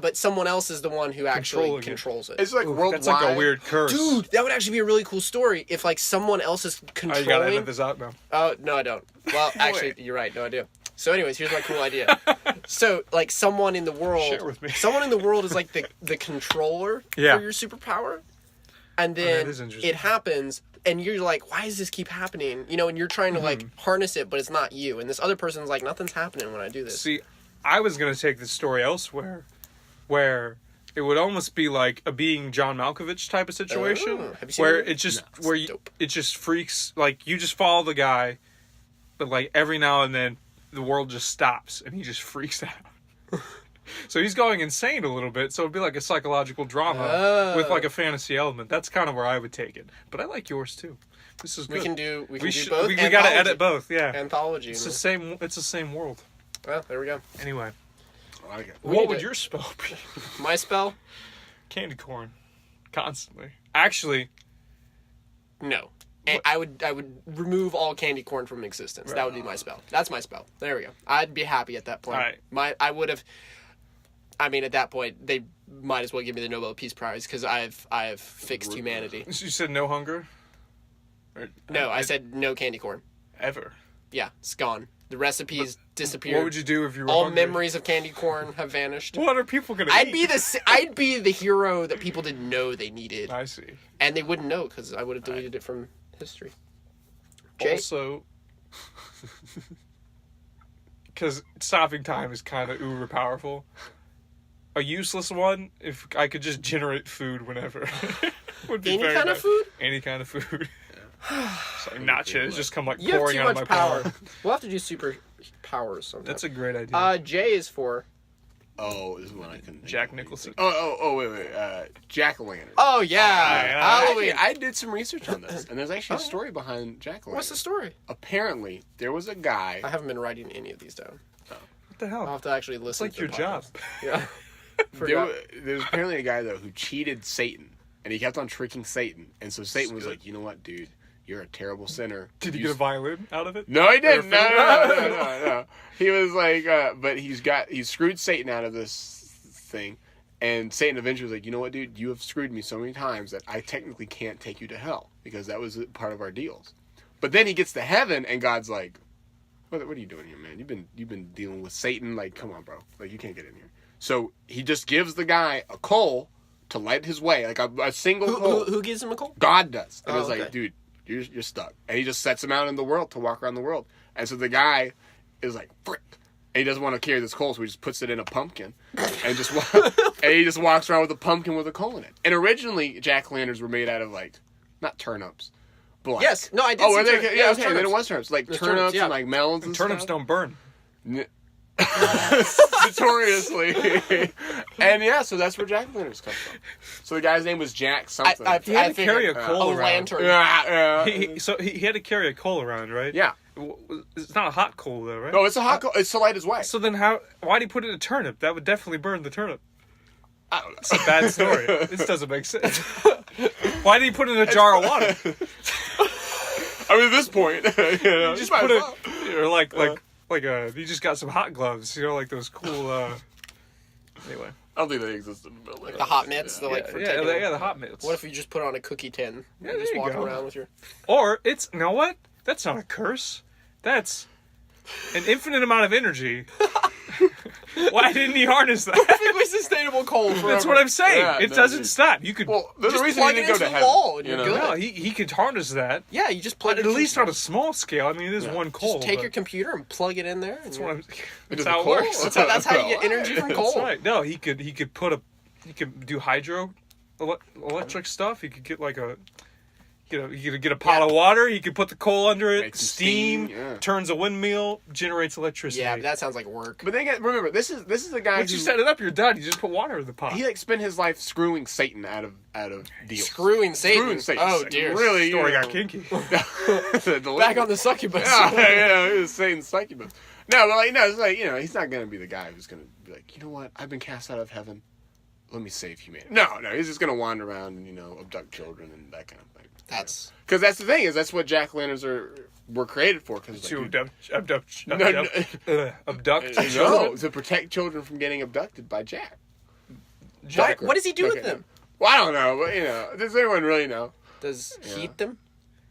But someone else is the one who actually controls it. It's like worldwide. That's like a weird curse. Dude, that would actually be a really cool story if like someone else is controlling. You gotta edit this out now. Oh, no, I don't. Well, actually, you're right. No, I do. So anyways, here's my cool idea. So, like, someone in the world... Share with me. Someone in the world is, like, the controller for your superpower. And then it happens, and you're like, why does this keep happening? You know, and you're trying to, like, harness it, but it's not you. And this other person's like, nothing's happening when I do this. See, I was going to take this story elsewhere, where it would almost be like a Being John Malkovich type of situation. Have you seen where it? it just... No, where it just freaks... Like, you just follow the guy, but, like, every now and then... the world just stops and he just freaks out. So he's going insane a little bit. So it'd be like a psychological drama with like a fantasy element. That's kind of where I would take it. But I like yours too. This is good. We can do both. We got to edit both. Yeah. Anthology. It's the same. It's the same world. Well, there we go. Anyway, I like it. what would your spell be? My spell? Candy corn, constantly. Actually, no. I would remove all candy corn from existence. Right. That would be my spell. That's my spell. There we go. I'd be happy at that point. Right. I would have. I mean, at that point, they might as well give me the Nobel Peace Prize because I've fixed humanity. You said no hunger. No, I said no candy corn. Ever. Yeah, it's gone. The recipes disappeared. What would you do if you were all hungry? memories of candy corn have vanished? What are people gonna eat? I'd be the hero that people didn't know they needed. I see. And they wouldn't know because I would have deleted it from history. Jay? Also, because stopping time is kind of uber powerful. A useless one, if I could just generate food whenever. Would be Any kind of food? Any kind of food. It's like nachos just come like you pouring have too out much of my power. palm. We'll have to do super powers sometime. That's a great idea. J is for... Oh, this is one I couldn't. Jack Nicholson. Wait. Jack-o'-lantern. Oh yeah, Halloween. I did some research on this, and there's actually a story behind Jack-o'-lantern. What's the story? Apparently, there was a guy. I haven't been writing any of these down. What the hell? I'll have to actually listen. It's like your job. Yeah. There's apparently a guy though who cheated Satan, and he kept on tricking Satan, and so Satan was like, you know what, dude. You're a terrible sinner. Did he get a violin out of it? No, he didn't. No. He was like, but he screwed Satan out of this thing, and Satan eventually was like, you know what, dude, you have screwed me so many times that I technically can't take you to hell because that was part of our deals. But then he gets to heaven, and God's like, what are you doing here, man? You've been dealing with Satan. Like, come on, bro. Like, you can't get in here. So he just gives the guy a coal to light his way, like a single coal. Who gives him a coal? God does. And okay. Like, dude. You're stuck. And he just sets him out in the world to walk around the world. And so the guy is like, frick. And he doesn't want to carry this coal, so he just puts it in a pumpkin. And he just walks around with a pumpkin with a coal in it. And originally, jack-o'-lanterns were made out of, like, not turnops, but like... Yes. No, I did see turnips. Yeah, okay, then it was turnips. Like, turnips and, like, melons and turnips stuff. don't burn. Notoriously. And yeah, so that's where jack-o'-lanterns come from. So the guy's name was Jack something. He had to carry a coal around. Lantern. Yeah. So he had to carry a coal around, right? Yeah. It's not a hot coal though, right? No, it's a hot coal. It's to light his way. So then why did he put it in a turnip? That would definitely burn the turnip. I don't know. It's a bad story. This doesn't make sense. Why did he put it in a jar of water? I mean, at this point, you just put it, or like you just got some hot gloves, like those cool. Anyway, I don't think they existed. But like the hot mitts, the hot mitts. What if you just put on a cookie tin and just walk around with your? Or you know what? That's not a curse. That's an infinite amount of energy. Why didn't he harness that? Perfectly sustainable coal forever. That's what I'm saying. Yeah, it doesn't stop. You could there's just a reason plug he it didn't into go to the heaven. wall and you're good. No, he could harness that. Yeah, you just plug it at least on a small scale. I mean, it is one coal. Just take your computer and plug it in there. That's how it works. That's how you get energy from coal. That's right. No, he could do hydro electric stuff. He could get like a. You could get a pot of water. You could put the coal under it. Steam turns a windmill, generates electricity. Yeah, but that sounds like work. But then remember, this is a guy. Once you set it up, you're done. You just put water in the pot. He spent his life screwing Satan out of deals. Screwing Satan. Oh dear. Really? Story got kinky. Back on the succubus. Yeah, it was Satan's succubus. No, but it's like he's not gonna be the guy who's gonna be like, you know what? I've been cast out of heaven. let me save humanity. No, he's just gonna wander around and abduct children and that kind of thing. That's because that's the thing is that's what jack-o'-lanterns were created for. Because to abduct no, children. to protect children from getting abducted by Jack. What does he do with them? Well, I don't know, but does anyone really know? Does he eat them?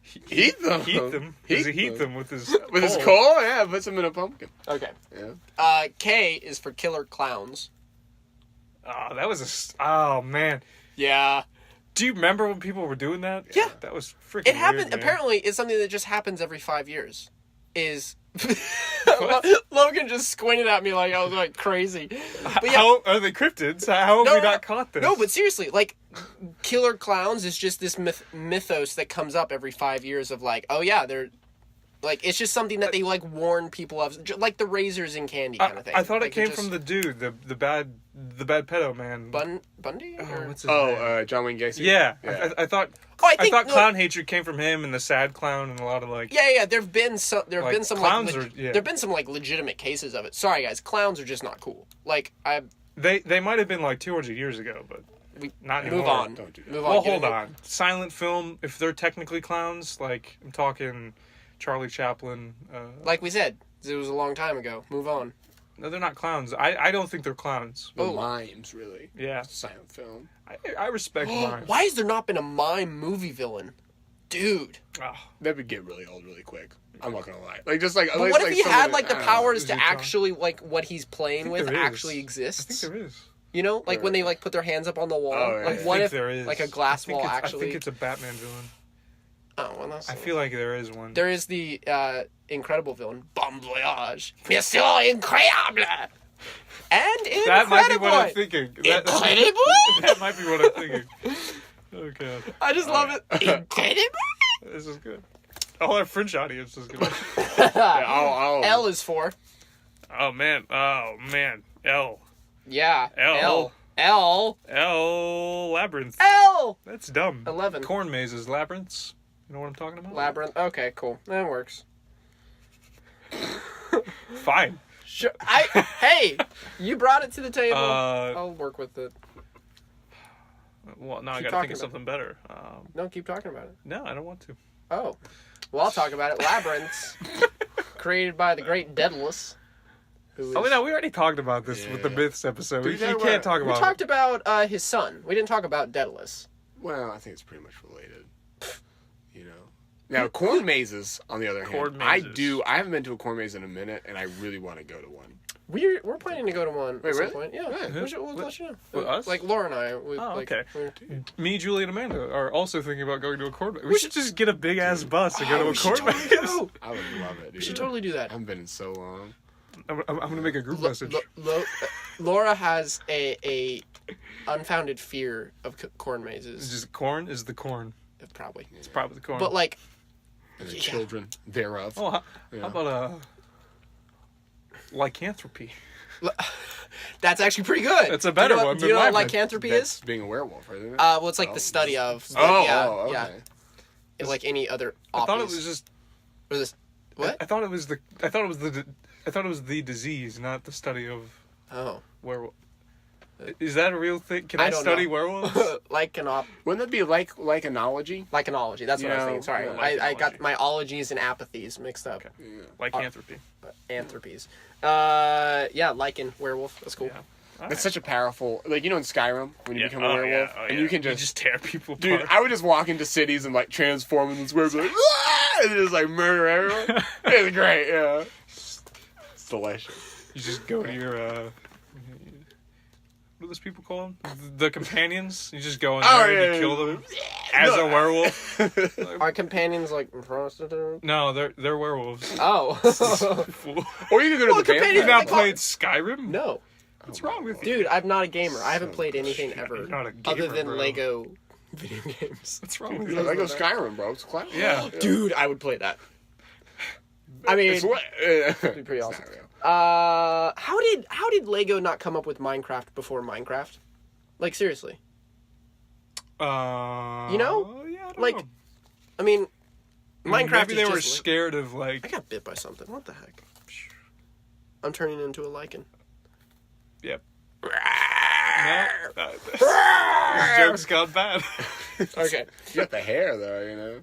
Heat them. Does he heat them with his his coal? Yeah, puts them in a pumpkin. Okay. Yeah. K is for killer clowns. Oh, that was oh man. Yeah. Do you remember when people were doing that? Yeah. That was freaking It happened. weird, man. Apparently, it's something that just happens every 5 years. Logan just squinted at me like I was like crazy. But yeah, How are they cryptids? How have we not caught this? No, but seriously, like, killer clowns is just this mythos that comes up every 5 years of like, oh yeah, they're like, it's just something that they like warn people of, like the razors in candy kind of thing. I thought like, it came from the dude, the bad pedo man. Bundy. What's his name? John Wayne Gacy. Yeah, Yeah. I thought. I thought clown hatred came from him and the sad clown and a lot of like. Yeah. There've been some. Like, been some clowns like. are- yeah. There've been some like legitimate cases of it. Sorry guys, clowns are just not cool. Like They might have been like 200 years ago, but not anymore. move on. Don't do that. Move on. Well, Get hold it. on. Silent film. If they're technically clowns, like I'm talking Charlie Chaplin. Like we said, it was a long time ago. Move on. No, they're not clowns. I don't think they're clowns. The Oh. mimes, really. Yeah, Silent film. I respect mine. Why has there not been a mime movie villain? Dude. Oh, That would get really old really quick. I'm not gonna lie. Like just like. But what if he had like the I don't powers Is to he trying- actually like what he's playing think with there is. actually I exists? think there is. You know, like when they like put their hands up on the wall. Oh, yeah, like yeah. what I think if there is. like a glass wall I actually? think it's a Batman villain. Oh, well, that's I feel like there is one. there is the incredible villain, Bon Voyage, Monsieur Incroyable, and Incredible. That might be what I'm thinking. Incredible. That might be what I'm thinking. Oh god, I just love it. Incredible. this is good. All our French audience is good. Yeah, I'll L is for Oh man, L yeah. L. Labyrinth. L. That's dumb. 11. Corn mazes, labyrinths. You know what I'm talking about? Labyrinth. Okay, cool. That works. Fine. Sure. Hey, you brought it to the table. Uh, I'll work with it. Well, now I Keep gotta think talking of something better. No, keep talking about it. No, I don't want to. Oh. Well, I'll talk about it. Labyrinths, created by the great Daedalus. Who is... Oh, no, we already talked about this with the myths episode. Did We we talk can't about- talk We about talked about his son. We didn't talk about Daedalus. Well, I think it's pretty much related. You know. Now, corn mazes, on the other Corn hand, mazes. I haven't been to a corn maze in a minute, and I really want to go to one. We're planning to go to one Wait, at some really? point. Yeah, Yeah. we'll let you know. With us? Like Laura and I. We, Oh, like, okay. we're- Me, Julie, and Amanda are also thinking about going to a corn maze. We should just get a big ass bus and go to a we should corn totally maze. go. I would love it, dude. We should totally do I that. haven't been in so long. I'm gonna make a group message. Laura has a unfounded fear of corn mazes. It's just corn is the corn. Probably. It's probably the corn. But like, And the Yeah. children thereof. oh, how Yeah. about lycanthropy? that's actually pretty good. It's a better do you know, one Do you know than what Labyrinth. lycanthropy That's is? being a werewolf, right? Well, it's like the study of. Oh, yeah, okay. yeah. It's like any other. I thought it obvious- was just. Or this. What? I thought it was the. I thought it was the disease, not the study of Oh. werewolf. Is that a real thing? Can I I don't study know. werewolves? Wouldn't that be like anology? Lycanology. That's what I was thinking. Sorry, yeah, I got lycanology. my ologies and apathies mixed up. Yeah. Lycanthropy. Anthropies. Yeah, lichen werewolf. That's cool. Yeah. That's such a powerful, like, you know in Skyrim, when you become a Oh, werewolf, yeah. Oh, and yeah. you can just tear people dude, apart. I would just walk into cities and, like, transform into this werewolf, like, "Ah!" and just, like, murder everyone. It's great, yeah. It's delicious. You just go to your what do those people call them? The companions. You just go in there and you kill them as a werewolf. Our companions like prostitute. No, they're werewolves. Oh. Fool. Or you can go to Well, the companions- You've vampire. not they call- played Skyrim? No, What's wrong with you? dude, I'm not a gamer. I haven't played anything ever You're not a other gamer, than bro. Lego video games. What's wrong with Yeah, you? Lego Skyrim, bro. It's classic. Yeah. Dude, I would play that. I mean, It's what? it'd be pretty awesome. How did Lego not come up with Minecraft before Minecraft? Like seriously. You know? Yeah, I don't Like, know. I mean, Minecraft Maybe they is were just scared of I like. got bit by something. What the heck? I'm turning into a lichen. Yep. No, This joke's gone bad. Okay. You got the hair though, you know.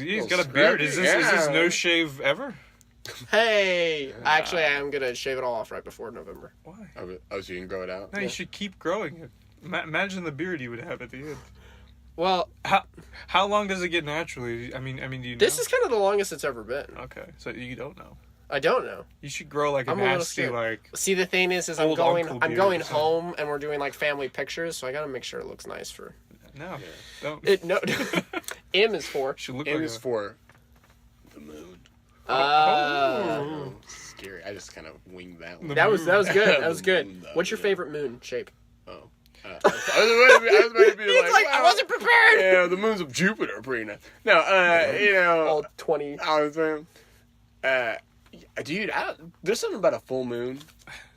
He's got a beard. Is this no shave ever? Hey, actually, I am gonna shave it all off right before November. Why? Oh, so you can grow it out? No, you should keep growing it. Imagine the beard you would have at the end. Well, how long does it get naturally? I mean, do you know? this is kind of the longest it's ever been. Okay, so you don't know. I don't know. You should grow like I'm a a little nasty, scared. like... See, the thing is I'm Old going uncle I'm beard going or something. home and we're doing like family pictures, so I gotta make sure it looks nice for. No, don't. No. M is for. Should look M like is for the moon. Oh. Scary. I just kind of winged that one. That was good. That was good. Moon, though, What's your yeah. favorite moon shape? Oh. I was about to be like, I wow. wasn't prepared. Yeah, the moons of Jupiter are pretty nice. No, you know. All 20. I was saying, dude, there's something about a full moon.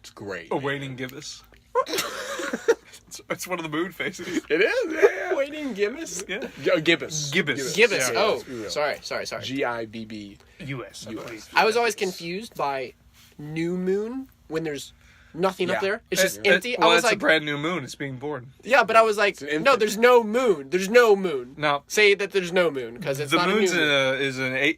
It's great. Awaiting gibbous. It's one of the moon faces. It is, yeah. Waiting gibbous. Yeah. Gibbous. Gibbous. Gibbous. Yeah, Oh, let's be real. sorry. Gibb. U.S. I believe. I was always confused by new moon when there's nothing up Yeah. there. It's just It- empty. Well, I was it's like, a brand new moon. It's being born. yeah, but I was like, It's an infant. no, there's no moon. There's no moon. Now, Say that there's no moon because it's the not moon's a new moon.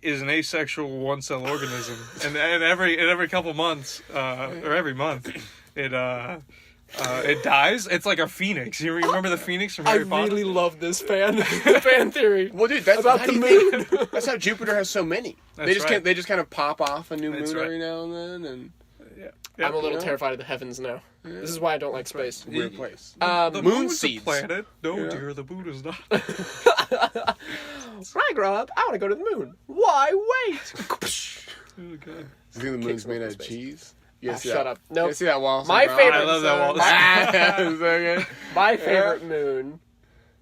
is an asexual one cell organism, and every couple months or every month, it dies. It's like a phoenix. You remember the phoenix from I Harry Potter? really love this fan theory. Well, dude, that's About how the do you think- moon. That's how Jupiter has so many. That's They just right. they just kind of pop off a new That's moon right. every now and then, and Yeah. I'm a little Yeah. terrified of the heavens now. This is why I don't like space. weird place. The moon moon's seeds. a planet. No, Yeah. dear, the moon is not. When I grow up, I want to go to the moon. Why wait? Oh, God. Do you think the moon's made out of space. cheese? You see Shut that? up. Nope. You see that wall? My favorite. I love that wall. So good. My favorite moon,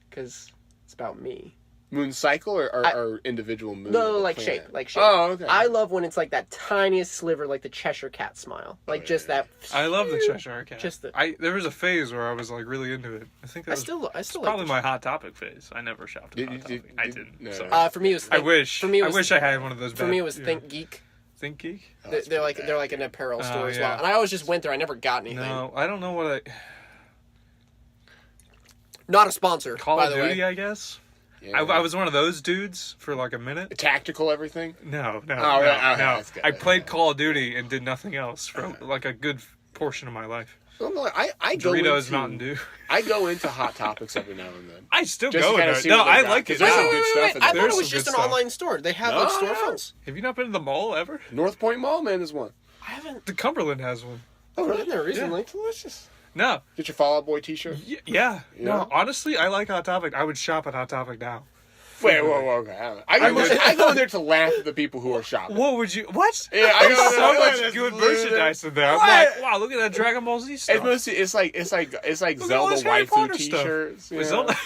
because it's about me. Moon cycle or individual moon? No, like planet? shape, like shape. Oh, okay. I love when it's like that tiniest sliver, like the Cheshire Cat smile, like just that. I love the Cheshire Cat. Just the- There was a phase where I was like really into it. I think that I was still probably like my Hot Topic phase. I never shopped at Did- Hot did- Topic. I did- didn't. no. Sorry. For me, it was. I wish. For me, it was, I wish I had one of those. For me, it was Think Geek. Think Geek. Oh, that's They're pretty like bad. they're like an apparel store as yeah. well, and I always just went there. I never got anything. No, I don't know what I. Not a sponsor, Call by of the Duty, way. I guess. Yeah. I was one of those dudes for like a minute. Tactical everything. No, Oh, right. Okay, no. that's good. I played Call of Duty and did nothing else for like a good portion of my life. Well, no, I go Doritos, into, Mountain Dew. I go into Hot Topics every now and then. I still Just to go kinda in there. see No, what they I got, like 'cause it. there's some No, good stuff in I there. thought There's it was some just good an stuff. online store. They have No, like no. storefronts. Have you not been to the mall ever? North Point Mall, man, is one. I haven't The Cumberland has one. been there recently. Delicious. No. Get your Fall Out Boy T-shirt. Yeah. Yeah. No, honestly, I like Hot Topic. I would shop at Hot Topic now. Wait, whoa, okay. I go in there to laugh at the people who are shopping. What would you? What? Yeah, I There's go so there, much that's good literally- merchandise in there. I'm What? like, wow, look at that Dragon Ball Z stuff. It's mostly it's like Look at all Zelda this Harry waifu Potter stuff. T-shirts. you With know? Zelda-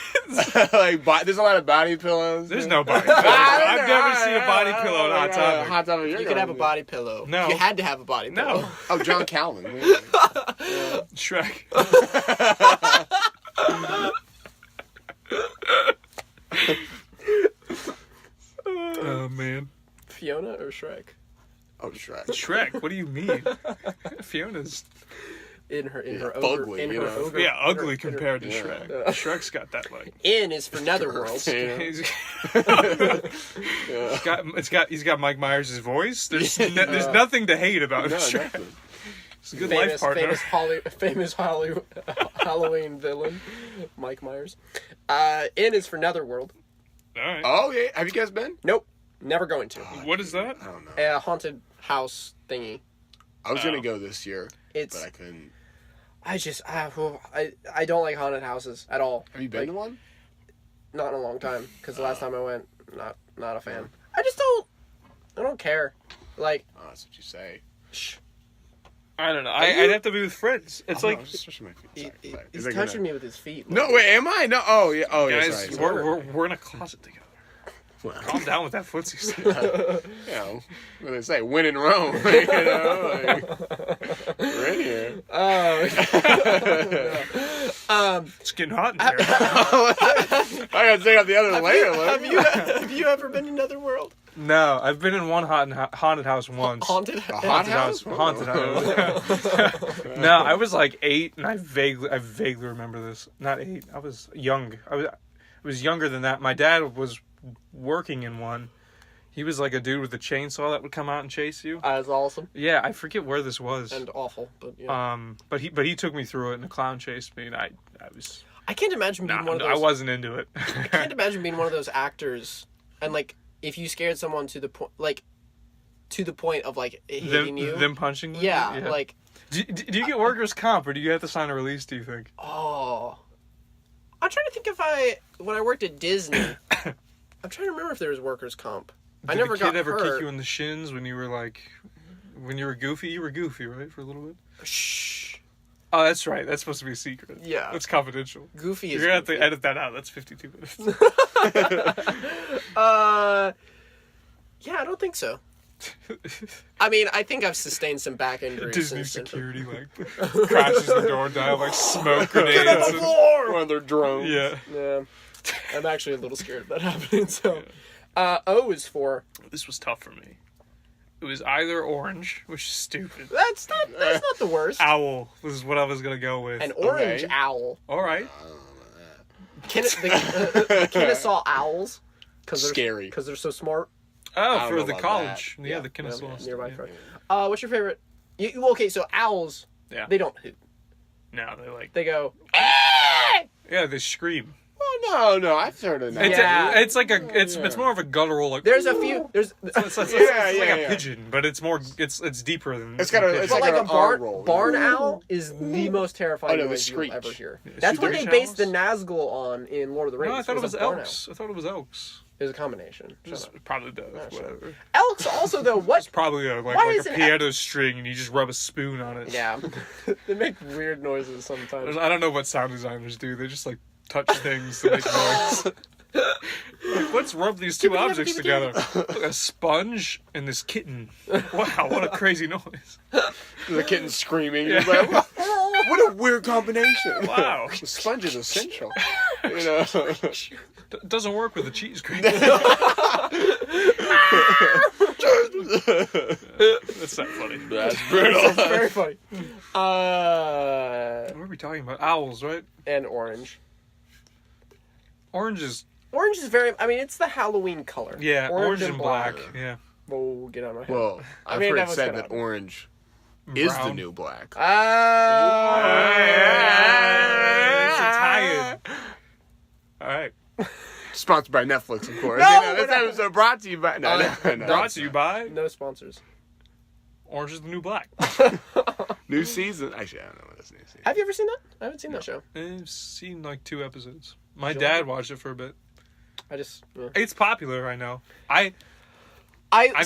There's a lot of body pillows. There's you no know? body pillows. I've never seen a body pillow at Hot Topic. Hot Topic. You could have a body pillow. No. You had to have a body pillow. No. Oh, John Calvin. Shrek. Oh man. Fiona or Shrek? Oh, Shrek. Shrek, what do you mean? Fiona's In her ogre, Fugly, in you her know. ogre. yeah, ugly in her- compared to Yeah. Shrek. Shrek's got that like In is for Netherworld. he's got Mike Myers' voice. There's nothing to hate about No, Shrek. nothing. It's a good life partner. famous Halloween villain, Mike Myers. In is for Netherworld. All right. Oh yeah, have you guys been? Nope, never going to. What is that? I don't know. A haunted house thingy. I was gonna go this year, It's. but I couldn't. I don't like haunted houses at all. Have you been Like, to one? Not in a long time, because the last time I went, not a fan. I just don't. I don't care. Like, Oh, that's what you say. shh. I don't know. I'd have to be with friends. It's Oh, like no, just touching my feet. Sorry. He's Is it touching gonna- me with his feet. No, wait, am I? No. Oh yeah. Oh yeah. guys, Sorry. we're in a closet together. Well, Calm down with that footsie stuff. you know, what do they say? Win in Rome. You know, like, we're in here. It's getting hot in here. I gotta take out the other layer. Look. Have you ever been to Netherworld? No, I've been in one haunted house once. Haunted Haunted house? Haunted house. No, I was like 8, and I vaguely remember this. Not 8. I was young. I was younger than that. My dad was working in one. He was like a dude with a chainsaw that would come out and chase you. That's awesome. Yeah, I forget where this was. And awful, but yeah. But he took me through it, and the clown chased me, and I can't imagine being one of those. I wasn't into it. I can't imagine being one of those actors, and like if you scared someone to the point, of like it hitting you, them punching. Yeah, like. Do you get workers' comp, or do you have to sign a release? Do you think? Oh, I'm trying to think when I worked at Disney. I'm trying to remember if there was workers' comp. I never got hurt. Did the kid ever kick you in the shins when you were goofy? You were goofy, right, for a little bit? Shh. Oh, that's right. That's supposed to be a secret. Yeah. That's confidential. Goofy is You're going to have goofy. to edit that out. That's 52 minutes. Yeah, I don't think so. I mean, I think I've sustained some back injuries. Disney security, crashes the door down, smoke grenades. Get on the floor! One of their drones. Yeah. I'm actually a little scared of that happening, so... O is for... This was tough for me. It was either orange, which is stupid. That's not the worst. Owl. This is what I was going to go with. An orange owl. All right. The Kennesaw owls. Scary. Because they're so smart. Oh, for the college. Yeah, the Kennesaw. Nearby. Yeah. What's your favorite? Okay, so owls, they don't hoot. No, They go... Yeah, they scream. Oh, no, I've heard of that. It's more of a guttural. There's a few. It's like a pigeon, but it's more. It's deeper than. It's like a barn owl is the most terrifying noise you'll ever hear. That's what they based the Nazgul on in Lord of the Rings. No, I thought it was elks. I thought it was elks. It was a combination. Probably does. Whatever. Elks also though. What? It's probably a piano string, and you just rub a spoon on it. Yeah, they make weird noises sometimes. I don't know what sound designers do. They just touch things to make noise. Let's rub these two objects together. A sponge and this kitten. Wow, what a crazy noise. The kitten screaming. Yeah. What a weird combination. Wow. The sponge is essential. Doesn't work with the cheese grater. That's not funny. That's brutal. That's very funny. What are we talking about? Owls, right? And orange. Orange is very... I mean, it's the Halloween color. Yeah, orange and black. Yeah. Oh, get out of my head. Well, I've heard it said that orange is the new black. Oh! It's a tie-in. All right. Sponsored by Netflix, of course. No, this episode brought to you by... No. Brought to you by... No sponsors. Orange is the new black. New season. Actually, I don't know what this new season. Have you ever seen that? I haven't seen that show. I've seen 2 episodes. My dad watched it for a bit. It's popular, I know. I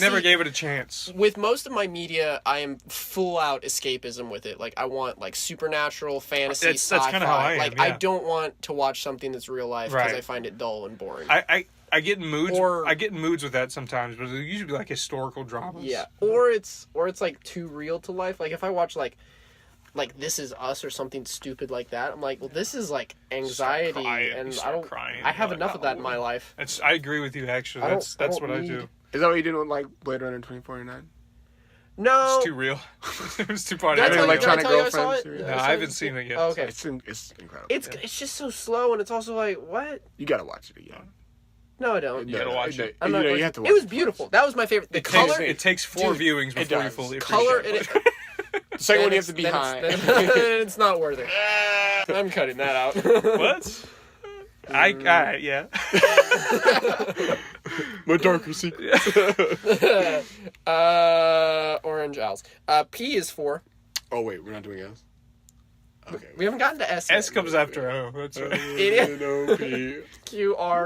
never gave it a chance. With most of my media, I am full out escapism with it. I want supernatural fantasy, sci-fi. That's kind of how I am. I don't want to watch something that's real life because I find it dull and boring. I get in moods. I get in moods with that sometimes, but it usually be historical dramas. Yeah, or it's too real to life. If I watch like This Is Us or something stupid like that, I'm like, well, this is anxiety, and I have enough of that in my life. I agree with you. Actually, that's what I do. Is that what you did with Blade Runner 2049? No, it's too real. It was too funny. Electronic Girlfriend. No, I haven't seen it yet. Oh, okay, it's incredible. It's just so slow, and it's also what? You gotta watch it again. No, I don't. You gotta watch it. You have to watch it. It was beautiful. That was my favorite. The color. It takes 4 viewings before you fully appreciate color it. The second one you have to be high. It's not worth it. I'm cutting that out. What? Yeah. My darker secret. Orange owls. P is for... Oh, wait, we're not doing S? Okay. We haven't gotten to S yet. S yet. comes after O. That's right. QR.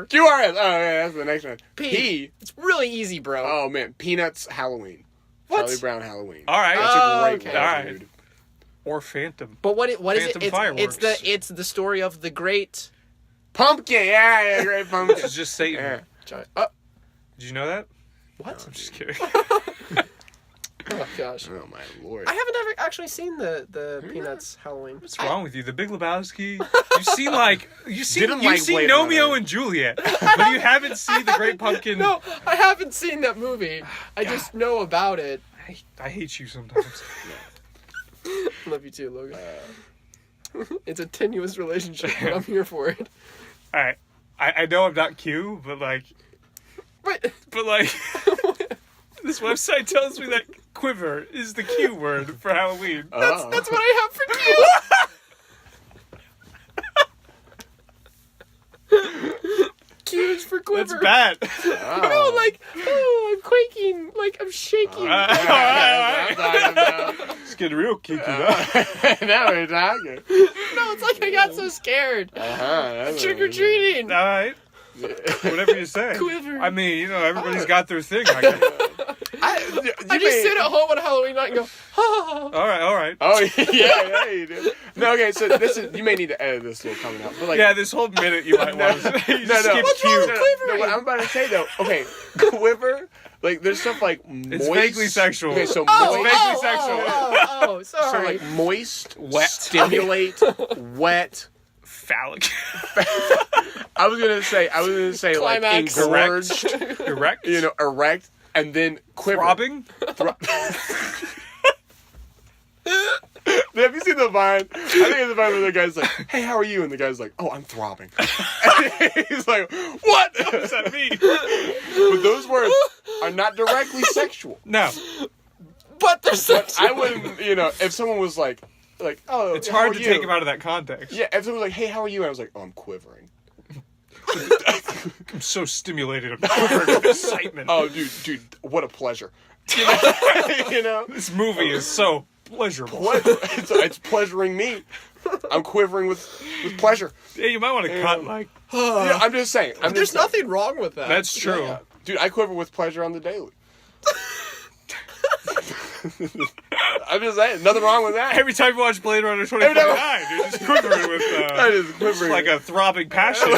QRS. Oh, yeah, that's the next one. P. It's really easy, bro. Oh, man. Peanuts Halloween. What? Charlie Brown Halloween. All right. That's a great one. All right. Or Phantom. But what is it? Fireworks. It's the story of the great... Pumpkin. Yeah, great pumpkin. It's just Satan. Yeah. Did you know that? What? I'm just kidding. Oh gosh. Oh my lord. I haven't ever actually seen the Peanuts Halloween. What's wrong with you? The Big Lebowski. You've seen Blade Romeo Runner. and Juliet, but you haven't seen The Great Pumpkin. No, I haven't seen that movie. I just know about it. I hate you sometimes. Love you too, Logan. It's a tenuous relationship, but I'm here for it. All right, I know I'm not Q, but like, But this website tells me that Quiver is the Q word for Halloween. that's what I have for Q. Q is for Quiver. That's bad. No, like, I'm quaking, like I'm shaking. It's getting real kinky. Now we're talking. No, it's like I got so scared. Trick or treating. All right. Whatever you say. Quiver. I mean, everybody's got their thing. I guess. I just sit at home on Halloween night and go, All right. Oh yeah, you do. No, okay, so you may need to edit this little coming out, but like, Yeah, this whole minute you might want to skip What's Q. wrong with Quiver? No, what I'm about to say though, okay, Quiver, like there's stuff like moist. It's vaguely sexual. Okay, so Oh, moist. vaguely sexual. So So sorry. like moist, Wet. stimulate, wet. Phallic. I was gonna say Climax. like engorged, Erect. erect, and then quiver. Throbbing. Have you seen the Vine? I think it's the Vine where the guy's like, "Hey, how are you?" And the guy's like, "Oh, I'm throbbing." And he's like, "What?" What does that mean? But those words are not directly sexual. No. But there's But I wouldn't, if someone was like, "Oh, It's how hard are to you?" take them out of that context. Yeah, if someone was like, "Hey, how are you?" And I was like, "Oh, I'm quivering." I'm so stimulated. I'm quivering with excitement. Oh, dude, what a pleasure. This movie is so pleasurable. It's pleasuring me. I'm quivering with pleasure. Yeah, you might want to cut like. Yeah, I'm just saying. There's nothing wrong with that. That's true. Yeah. Dude, I quiver with pleasure on the daily. I'm just saying, nothing wrong with that. Every time you watch Blade Runner 2049, you're just quivering with I just quivering. like a throbbing passion.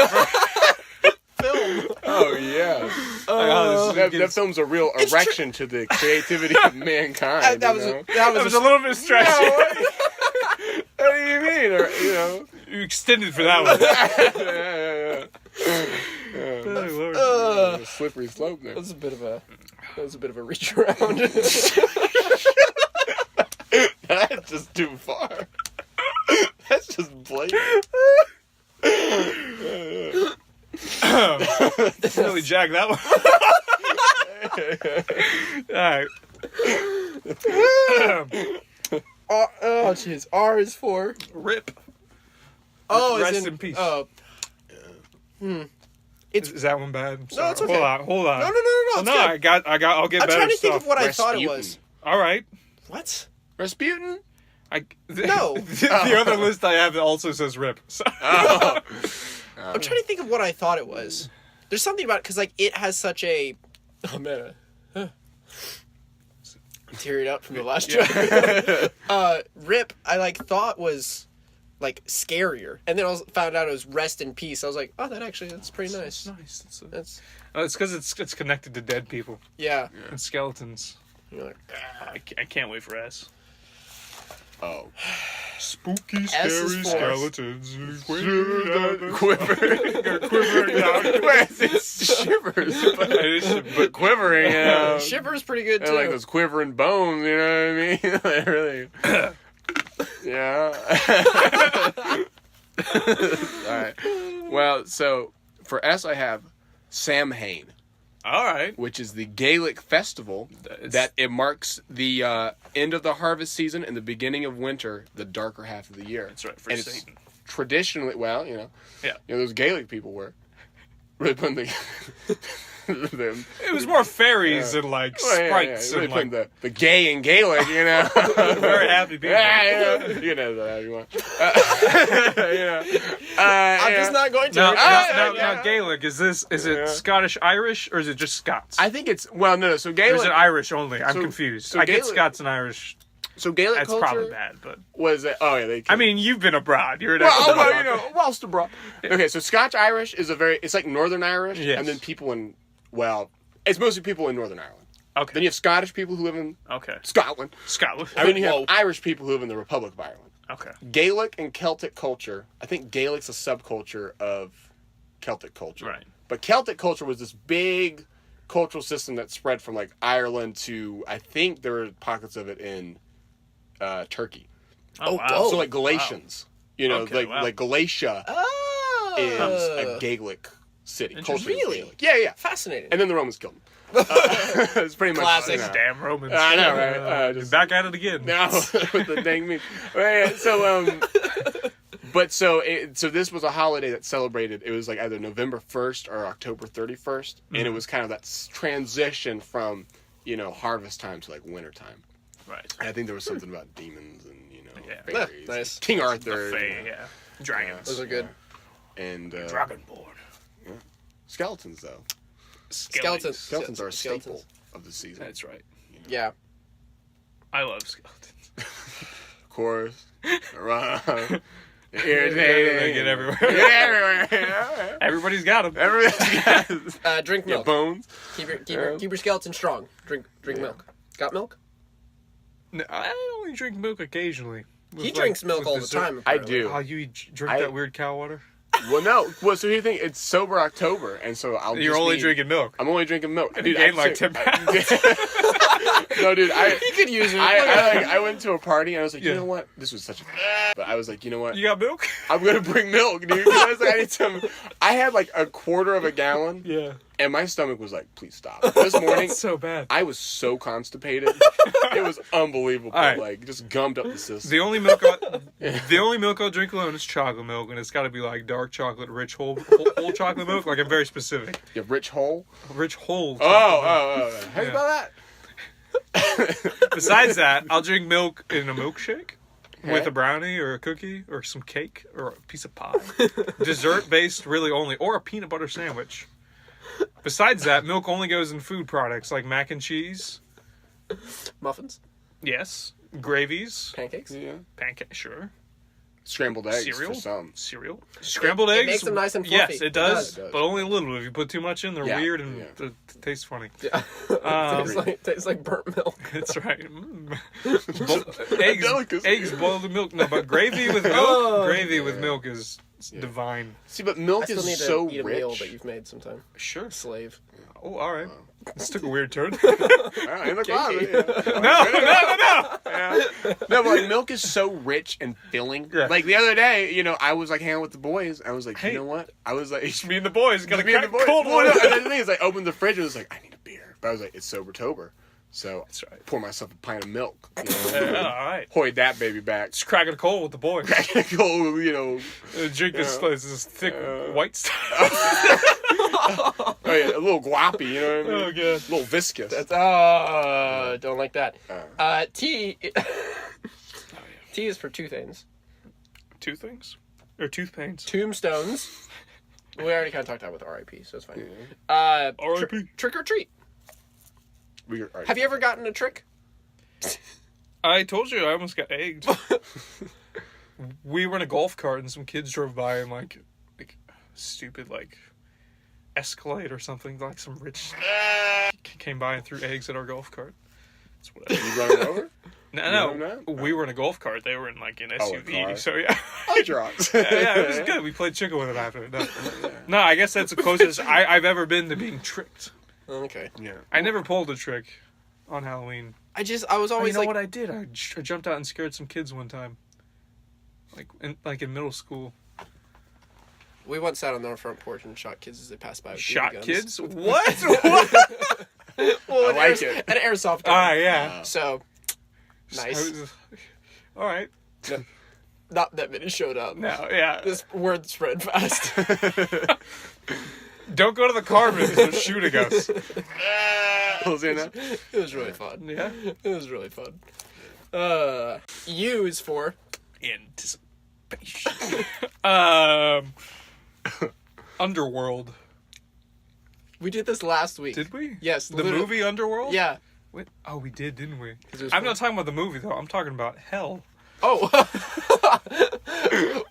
film. Oh yeah, that film's a real erection to the creativity of mankind. That was a little bit stretchy. What do you mean? You extended for that one. Oh, Lord. A slippery slope there. That was a bit of a reach around. That's just too far. That's just blatant. Really jagged that one. All right. Oh jeez. R is for Rip. oh, Rest in peace. Oh. Is that one bad? I'm sorry. it's okay. Hold on. No. Well, It's no, good. I'll get I'm better trying to stuff. think of what I thought it Rasputin. was. All right. What? Rasputin? No. The other list I have also says Rip. So. Oh. I'm trying to think of what I thought it was. There's something about it because like it has such a. Oh man. I'm tearing up from the last joke. Rip, I thought was like scarier, and then I found out it was rest in peace. I was like, oh, that's pretty nice. Nice. That's It's because it's connected to dead people yeah. and skeletons. You're like, I can't wait for S. Oh. Spooky, S scary is for- skeletons. Quivering. Quivering down. It's shivers, but quivering. Shiver's pretty good And too. like those quivering bones, you know what I mean? They really. Yeah. All right. Well, so for S, I have Samhain, All right. which is the Gaelic festival that it marks the end of the harvest season and the beginning of winter, the darker half of the year. That's right, for And it's Satan. traditionally, Yeah. those Gaelic people were really putting them. It was more fairies and like sprites really and putting like the gay in Gaelic, very happy people. You know that you want. I'm just not going to. Now, Gaelic, is it Scottish Irish or is it just Scots? I think it's so Or Gaelic. is it Irish only? I'm So- confused. so I get Gaelic- Scots and Irish. So Gaelic That's culture probably bad, but was it? Oh yeah, they. I mean, you've been abroad. You're an whilst abroad. Okay, so Scotch Irish is it's like Northern Irish, Yes. and then people in it's mostly people in Northern Ireland. Okay. Then you have Scottish people who live in Okay. Scotland. Scotland. And then you have Irish people who live in the Republic of Ireland. Okay. Gaelic and Celtic culture. I think Gaelic's a subculture of Celtic culture. Right. But Celtic culture was this big cultural system that spread from like Ireland to, I think there were pockets of it in Turkey. Oh, wow. So like Galatians. You know, Okay, like Galatia is a Gaelic city. Culturally Really? Gaelic. Yeah. Fascinating. And then the Romans killed them. It's pretty much Classic. Damn Romans. I know, right? Just back at it again. No, with the dang meat. Right, so, but so this was a holiday that celebrated. It was like either November 1st or October 31st, and it was kind of that transition from harvest time to like winter time. Right. And I think there was something about demons and Yeah. fairies, Nice. King Arthur, Yeah. Dragons. Those are good. and Dragonborn. skeletons though. Skeletons. Skeletons are a staple Skeletons. of the season. That's right. Yeah. I love skeletons. Of course. Irritating. Get everywhere. Everywhere. Everybody's got them. Everybody's got Drink milk. bones. Keep your skeleton strong. Drink milk. Got milk? No, I only drink milk occasionally. He drinks milk all the time. I apparently. do. Oh, you drink that weird cow water? Well, no. Well, so here's the thing. It's sober October, and so You're only drinking milk. I'm only drinking milk. You gained like 10 pounds. No, dude. He could use it. I went to a party and I was like, you know what? This was such a. But I was like, you know what? You got milk? I'm gonna bring milk, dude. 'Cause I was like, I need some. I had like a quarter of a gallon, Yeah. and my stomach was like, please stop. This morning, That's so bad. I was so constipated. It was unbelievable. All right. Like just gummed up the system. The only milk I'll drink alone is chocolate milk, and it's got to be like dark chocolate, rich whole chocolate milk. Like I'm very specific. You have rich hole. Rich whole. Oh. How do you Yeah. spell that? Besides that, I'll drink milk in a milkshake with Okay. a brownie or a cookie or some cake or a piece of pie. Dessert based, really only, or a peanut butter sandwich. Besides that, milk only goes in food products like mac and cheese. Muffins? Yes. Gravies. Pancakes? Yeah. Pancake, sure. Scrambled eggs Cereal. for some. Cereal. Scrambled it eggs. makes them nice and fluffy. Yes, it does. It does. But only a little. If you put too much in, they're Yeah. weird and Yeah. it tastes funny. Yeah. Tastes like burnt milk. That's right. Eggs, delicacy. eggs boiled in milk. No, but gravy with milk. Gravy with milk is divine. See, but I milk still need is to so eat a meal rich. that you've made sometime. Sure. Slave. Oh, all right. This took a weird turn. In the closet. Yeah. No. No, but like milk is so rich and filling. Yeah. Like the other day, I was like hanging out with the boys. I was like, Hey. you know what? I was like, Me and the boys got a me and the boys. cold Well, one. no, and then the thing is, I opened the fridge and I was like, I need a beer. But I was like, it's Sobertober. So That's right. pour myself a pint of milk. Yeah, all right. Hoid that baby back. Just cracking a cold with the boys. Go, Drink this thick white stuff. oh yeah, a little guappy, you know what I mean? Oh, God. A little viscous. Don't like that. Tea. Tea is for two things. Two things? Or tooth pains? Tombstones. We already kind of talked about it with R.I.P, so it's fine. R.I.P. Trick or treat. Have you ever gotten a trick? I told you I almost got egged. We were in a golf cart and some kids drove by and like stupid Escalade or something, like some rich came by and threw eggs at our golf cart. That's what You run it over? No, we were in a golf cart. They were in an SUV. car. So yeah. I drugs. Yeah, it was good. We played chicken with it after. No, I guess that's the closest I've ever been to being tricked. Okay. Yeah. I never pulled a trick on Halloween. I was always you know like, what I did? I jumped out and scared some kids one time. In middle school. we once sat on our front porch and shot kids as they passed by. With Shot BB guns. kids? What? Well, I like it. An airsoft gun. Yeah. So, nice. All right. Not that many showed up. No, yeah. This word spread fast. Don't go to the Carman because they're shooting us. It was really fun. Yeah. It was really fun. U is for Anticipation. Underworld. we did this last week. Did we? Yes. The movie Underworld? Yeah. Wait, we did, didn't we? It was I'm fun. not talking about the movie though. I'm talking about hell. Oh.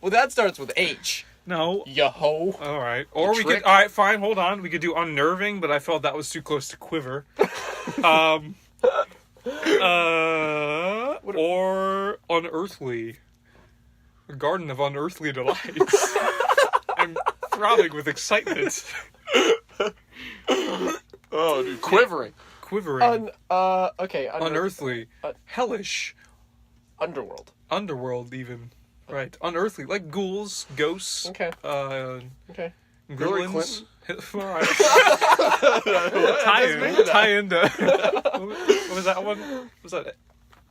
Well, that starts with H. No. Yo-ho. All right. Or we could... All right, fine, hold on. We could do unnerving, but I felt that was too close to Quiver. Or unearthly. A garden of unearthly delights. I'm throbbing with excitement. Oh, dude, quivering. Quivering. Okay. Unearthly. Hellish. Underworld. Underworld, even. Right. Unearthly. Like ghouls, ghosts. Okay. Hillary Gremlins. Clinton? Alright. Tie into... What was that one? What was that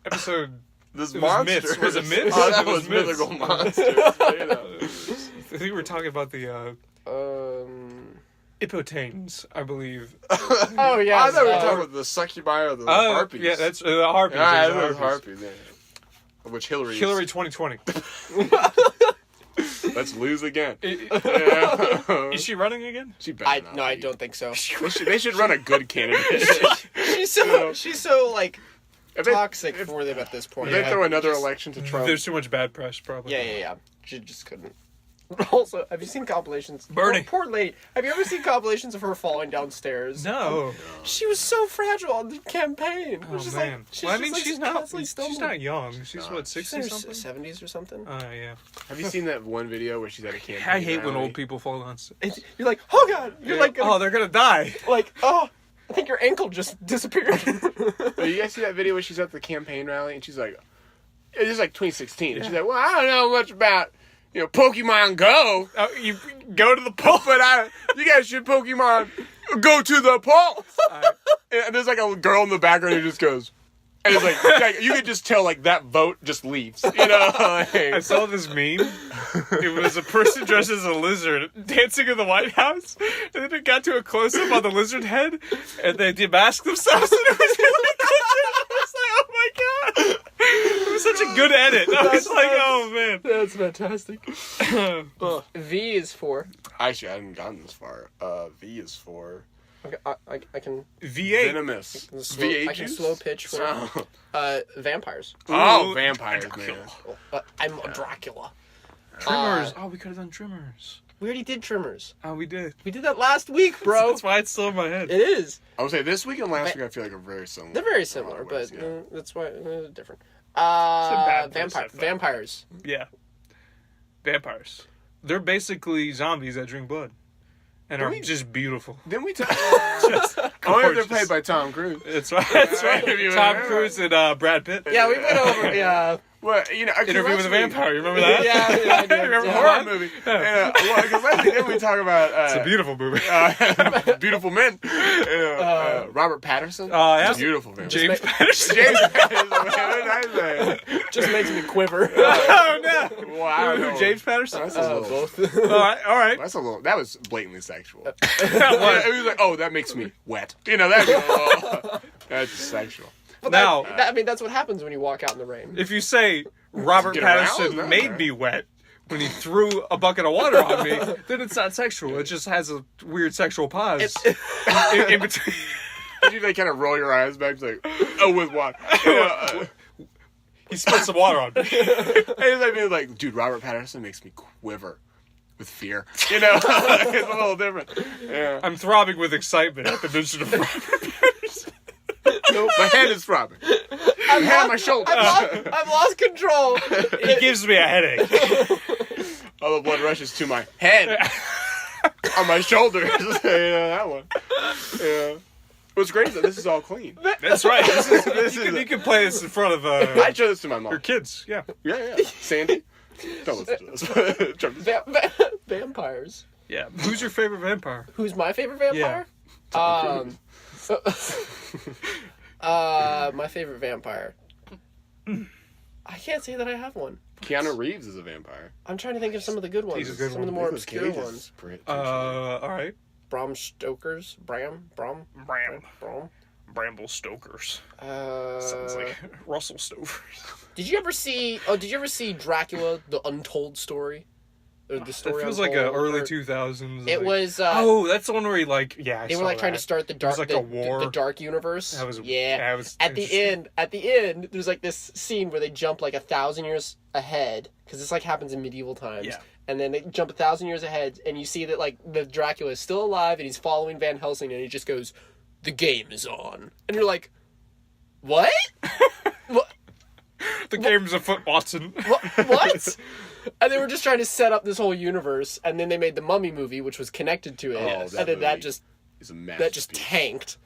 episode? This It was monster. myths. Was it myths? Oh, that It was was myths. mythical monsters. I think we were talking about the Hippotanes, I believe. Oh, yeah. I thought we were talking about the succubi or the harpies. Yeah, that's the harpies. Yeah, there's those harpies. Yeah. Which Hillary Hillary 2020. Let's lose again. Is she running again? She better not I be. don't think so. They should run a good candidate. she's so like toxic for them at this point. They throw another election to Trump. There's too much bad press, probably. Yeah. She just couldn't. Also, have you seen compilations? Bernie. Poor lady. Have you ever seen compilations of her falling downstairs? No. She was so fragile on the campaign. It was Oh, just man. like, Well, I mean, she's not constantly stumbling. young. She's, what, She's 60 in her something? 70s or something. Yeah. Have you seen that one video where she's at a campaign I hate when rally? old people fall on stage. And you're like, oh god. You're like, oh, they're gonna die. like, oh, I think your ankle just disappeared. Oh, you guys see that video where she's at the campaign rally and she's like, it's just like 2016, and she's like, well, I don't know much about, Pokemon Go. You go to the pulpit. But you guys should Pokemon go to the polls. And there's like a girl in the background who just goes, and it's like you could just tell like that vote just leaves. I saw this meme. It was a person dressed as a lizard dancing in the White House, and then it got to a close up on the lizard head, and they demasked themselves, and it was really good. I was like, oh my god. It was such a good edit. I was like, oh man. That's fantastic. V is for. Actually, I haven't gotten this far. V is for Okay, I can. V8. venomous. Slow, V8 I can juice? slow pitch for vampires, Ooh, vampires, Dracula. man. I'm a Dracula. Trimmers. We could have done trimmers. We already did trimmers. We did. We did that last week, bro. That's why it's still in my head. It is. I would say this week and last week I feel like are very similar. They're very similar, In a lot of but ways, that's why different. bad place, I thought. Vampires. Yeah. Vampires. They're basically zombies that drink blood. And are just beautiful. Then we talk. Just Only if they're gorgeous. played by Tom Cruise. That's right. That's right. If you Tom remember. Cruise and Brad Pitt. Yeah, we went over. Yeah. Well, Interview with a Vampire. You remember that? Yeah, I do. You remember Yeah. horror that? movie. Yeah. Well, because last week then we talk about It's a beautiful movie. beautiful men. Robert Patterson. Yeah. Beautiful vampire. James Patterson. James Patterson. Nice man. Just makes me quiver. Oh no. Wow. Who, James Patterson? That's a little. Both. All right. That's a little. That was blatantly sexual. That It was like, oh, that makes me wet. That's sexual. But Now- that's what happens when you walk out in the rain. If you say Robert Get aroused? Patterson No, made man. me wet when he threw a bucket of water on me, then it's not sexual. It just has a weird sexual pause in between. You like kind of roll your eyes back, like, oh, with what? He spilled some water on me. And it's like being like, dude, Robert Patterson makes me quiver with fear. It's a little different. Yeah. I'm throbbing with excitement at the mention of Robert Patterson. My hand is throbbing. My hand on my shoulder. I've lost control. He gives me a headache. All the blood rushes to my head. On my shoulders. That one. Yeah. What's great is that this is all clean. That's right. This You is can play this in front of I show this to my mom. your kids. Yeah. Yeah. Sandy? Don't listen to this. Vampires. Yeah. Who's your favorite vampire? Who's my favorite vampire? My favorite vampire. I can't say that I have one. Keanu Reeves is a vampire. I'm trying to think of some of the good ones. He's a good some one. of the more Nicolas obscure Cage is ones. pretty- All right. Bram Stoker's. Bram. Bramble Stokers. Uh, Sounds like Russell Stover. Did you ever see Dracula: The Untold Story? Or the It story feels like a Untold, early or- 2000s. It like- was. that's the one where he They were like trying to start the dark, like the, a war. the dark universe. That was yeah. it was At the end, there's like this scene where they jump like 1,000 years ahead because this like happens in medieval times. Yeah. and then they jump 1,000 years ahead, and you see that like the Dracula is still alive, and he's following Van Helsing, and he just goes, "The game is on," and you're like, "What? What? The game's afoot, Watson." What? And they were just trying to set up this whole universe, and then they made the Mummy movie, which was connected to it, and then that just tanked.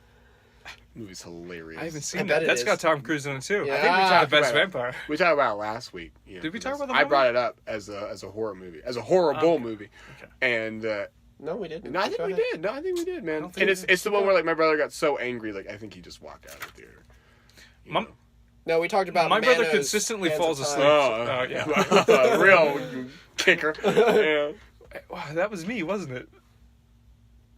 Movie's hilarious. I haven't seen that. That's got Tom Cruise in it too. Yeah. I think we talked the best vampire. We talked about it last week. Did we talk about the I movie? brought it up as a horror movie, as a horrible movie, and no, we didn't. no, I think we did. No, I think we did, man. And it's the one where like my brother got so angry, like I think he just walked out of the theater. No, we talked about my brother Manos, consistently Hands falls of asleep. Time. Yeah, real kicker. Yeah. Wow, that was me, wasn't it?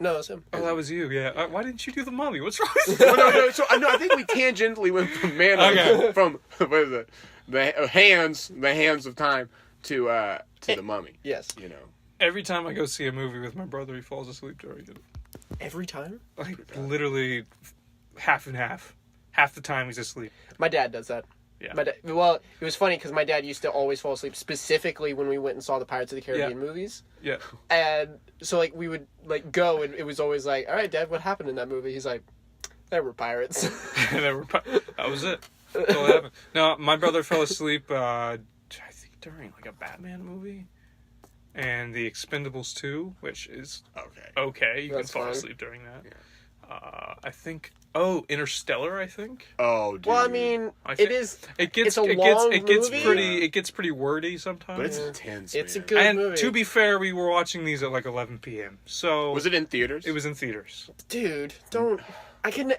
No, it was him. Oh, that was you. Yeah. Why didn't you do the Mummy? What's wrong with Well, no. So I think we tangentially went from from what is it? The hands of time to the Mummy. Yes. You know. Every time I go see a movie with my brother, he falls asleep during it. Every time? Like literally, half and half. Half the time he's asleep. My dad does that. Yeah. Well, it was funny because my dad used to always fall asleep, specifically when we went and saw the Pirates of the Caribbean movies. Yeah. And so, like, we would, like, go, and it was always like, all right, Dad, what happened in that movie? He's like, there were pirates. That was it. That's all that happened. No, my brother fell asleep, I think, during, like, a Batman movie. And The Expendables 2, which is okay. You That's can fall fine. asleep during that. Yeah. I think... Interstellar, I think. Oh, dude. Well, I mean, it's a long movie. It gets pretty wordy sometimes. But it's intense, It's man. a good movie. And to be fair, we were watching these at like 11 p.m. So Was it in theaters? It was in theaters. Dude, don't...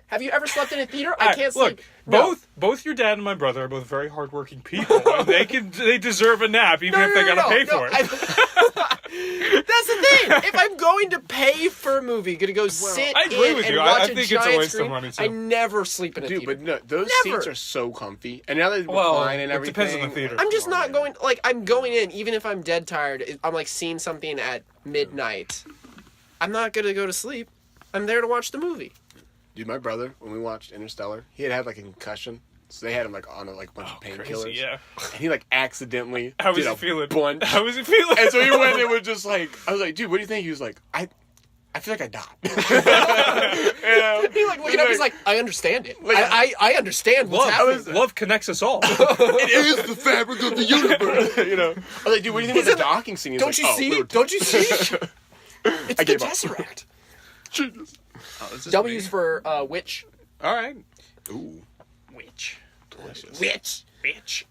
Have you ever slept in a theater? I can't look, sleep. No. Both your dad and my brother are both very hardworking people, and they deserve a nap even if they gotta pay for it. That's the thing. If I'm going to pay for a movie, gonna go sit I agree in with and you. watch I a think it's a giant waste of screen, money, too. I never sleep in a Dude, theater. but no, those Never. seats are so comfy, and now they Well, recline and it everything. depends on the theater. I'm just not going. Like, I'm going in, even if I'm dead tired. I'm like seeing something at midnight. I'm not gonna go to sleep. I'm there to watch the movie. Dude, my brother, when we watched Interstellar, he had like a concussion, so they had him like on a bunch of Crazy, painkillers. yeah. And he like accidentally How was did he a feeling? bunch. How was he feeling? And so he went and was just like, I was like, dude, what do you think? He was like, I feel like I died. You know? He like looking up. He's like, I understand it. Like, I understand what's happening. Love connects us all. It is the fabric of the universe. You know. I was like, dude, what do you think about the docking scene? He's Don't like, you oh, see? we were- Don't you see? It's I the gave up. Tesseract. Jesus. W's for witch. All right. Ooh. Witch. Delicious. Witch.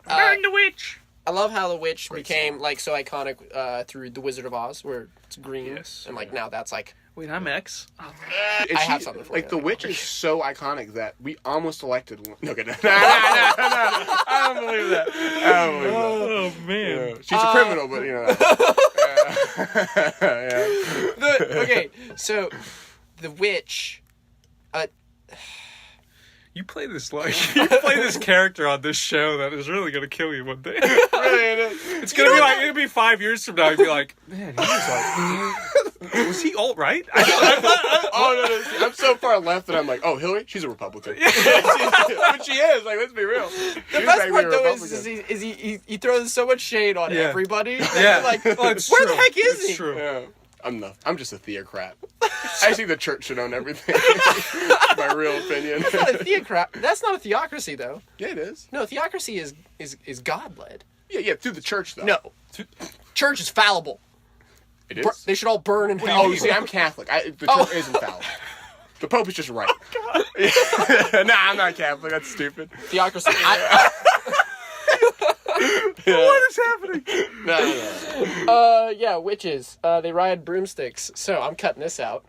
Burn the witch. I love how the witch Great became song. like so iconic through The Wizard of Oz, where it's green, Yes. and like now that's like Wait, I'm X. And I have something for like you. the witch is so iconic that we almost elected one. No, no. I don't believe that. I don't believe that. Oh man. Yeah. She's a criminal, but you know. Yeah. okay. So the witch. You play this character on this show that is really gonna kill you one day. It's gonna be like it'll be 5 years from now. You'll be like, man, he was like, was he alt right? Oh no, I'm so far left that I'm like, oh, Hillary, she's a Republican. But she is. Like, let's be real. The best part though is he throws so much shade on everybody. Yeah. Like, Well, it's where true. the heck is It's he? True. Yeah. I'm just a theocrat. I think the church should own everything. My real opinion. That's not a theocrat. That's not a theocracy though. Yeah, it is. No, theocracy is God led. Yeah, through the church though. No, church is fallible. It is. They should all burn in hell. Oh, you see, I'm Catholic. The church is infallible. The Pope is just right. Oh, God. Nah, I'm not Catholic. That's stupid. Theocracy. What is happening? No. Yeah, witches. They ride broomsticks. So I'm cutting this out.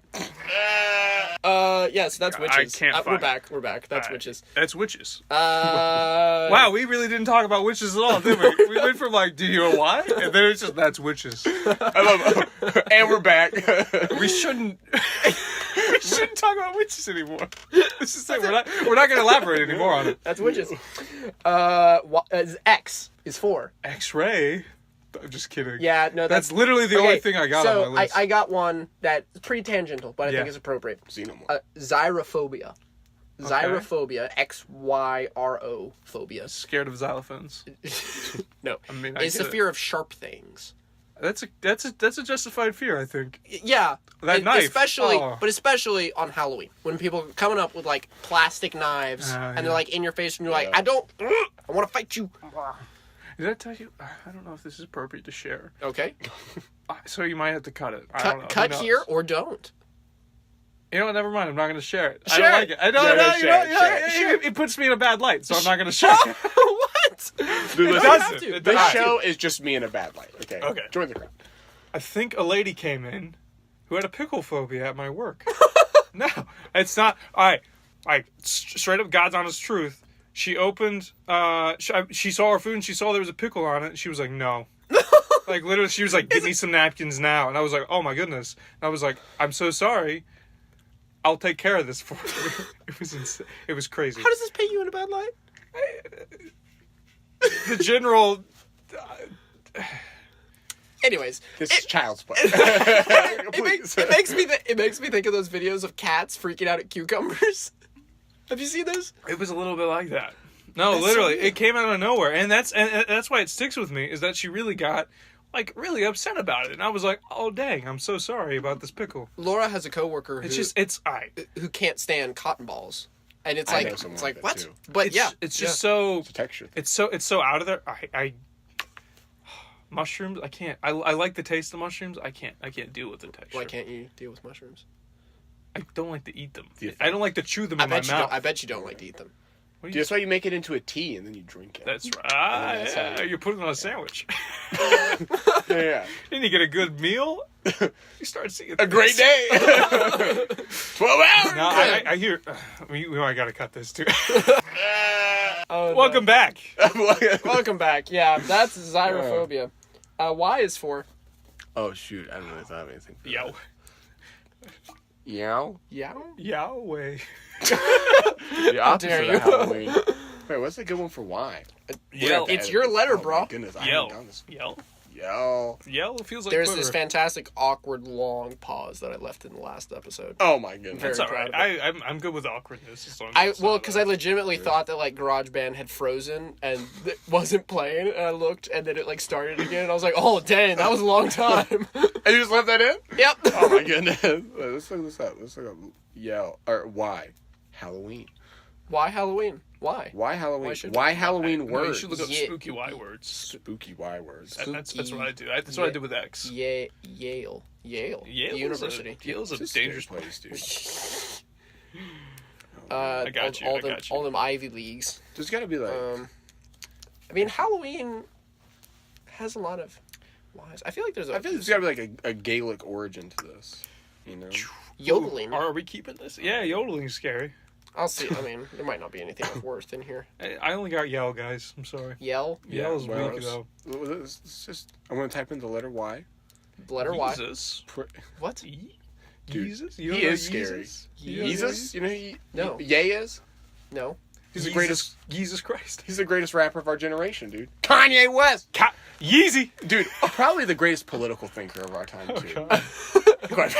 Yeah, so that's I witches. can't We're find- back. We're back. That's All right. witches. That's witches. Wow, We really didn't talk about witches at all, did we? We went from like, do you know why? And then it's just, that's witches. I love it. And we're back. We shouldn't talk about witches anymore. This is it. We're not going to elaborate anymore on it. That's witches. X is 4. X-ray? I'm just kidding. Yeah, no, That's literally the only thing I got on my list. I got one that's pretty tangential, but I think it's appropriate. Xenomorph. Xyrophobia. Xyrophobia. Xyro phobia. Scared of xylophones. No. I mean, It's the fear of sharp things. That's a justified fear, I think. Yeah. That knife. Especially on Halloween. When people are coming up with, like, plastic knives, and they're, like, in your face, and you're like, I want to fight you. Did I tell you? I don't know if this is appropriate to share. Okay. So you might have to cut it. I don't know. Cut here or don't. You know what? Never mind. I'm not going to share it. Share I don't like it. I don't. It puts me in a bad light, so I'm not going to share it. What? Dude, It doesn't. It This doesn't. show is just me in a bad light. Okay. Okay. Join the crowd. I think a lady came in who had a pickle phobia at my work. No, it's not. Straight up God's honest truth. She opened, she saw our food and she saw there was a pickle on it. And she was like, no. Like, literally, she was like, give me some napkins now. And I was like, oh my goodness. And I was like, I'm so sorry. I'll take care of this for you. It was insane. It was crazy. How does this paint you in a bad light? The general... Anyways, This is child's play. it makes me think of those videos of cats freaking out at cucumbers. Have you seen those? It was a little bit like that. No, That's literally, so weird. it came out of nowhere, and that's why it sticks with me. Is that she really got like really upset about it, and I was like, "Oh dang, I'm so sorry about this pickle." Laura has a coworker who can't stand cotton balls, and it's I know like someone like that, what? too. But it's just so It's a texture thing. it's so out of there. I mushrooms. I can't. I like the taste of mushrooms. I can't deal with the texture. Why can't you deal with mushrooms? I don't like to eat them. Do you I don't like to chew them I in my mouth. bet you don't like to eat them. What do Dude, that's why you make it into a tea and then you drink it. That's right. that's Yeah, how you're putting it on a sandwich. yeah. Then you get a good meal. You start seeing A great day. 12 hours. No, I hear. We might gotta cut this too. Oh, Welcome back. Welcome back. Yeah, that's Xyrophobia. Y is for Oh shoot! I don't really thought of anything. for Yo. that. Yow. Yahweh. The opposite dare of you. Halloween. Wait, what's the good one for Y? Yell. It's your letter, Oh, bro. my goodness, I Yell. haven't done this. Yell. Yell. Yell feels like There's Quiver. this fantastic, awkward, long pause that I left in the last episode. Oh my goodness. Very It's all proud right. of it. I'm good with awkwardness. As long as it's Because I not, legitimately thought that like GarageBand had frozen and it wasn't playing, and I looked and then it like started again, and I was like, oh dang, that was a long time. And you just left that in? Yep. Oh my goodness. Wait, let's look this up. Let's look up Yell or Y. Halloween. Why Halloween? Why? Why Halloween? Why should- Why Halloween No, you words? should look up Yeah. spooky Y words. Spooky Y words. That's what I do. That's what I did with X. Yale. Yale University. Yale's a It's dangerous place, dude. I got you. All them Ivy Leagues. There's got to be like. I mean, Halloween has a lot of whys. I feel like there's I feel like there's got to be like a Gaelic origin to this. You know. yodeling. Are we keeping this? Yeah, yodeling's scary. I'll see. I mean, there might not be anything worse in here. I only got yell, guys. I'm sorry. Yell. Yell's well, weak though. It's just. I'm gonna type in the letter Y. Letter Y. Jesus. What? Dude, Dude, You he don't know is scary. Jesus? Jesus? You know who No. Ye is? No. He's the greatest. Jesus Christ. He's the greatest rapper of our generation, dude. Kanye West. Yeezy. Dude, probably the greatest political thinker of our time, too. God.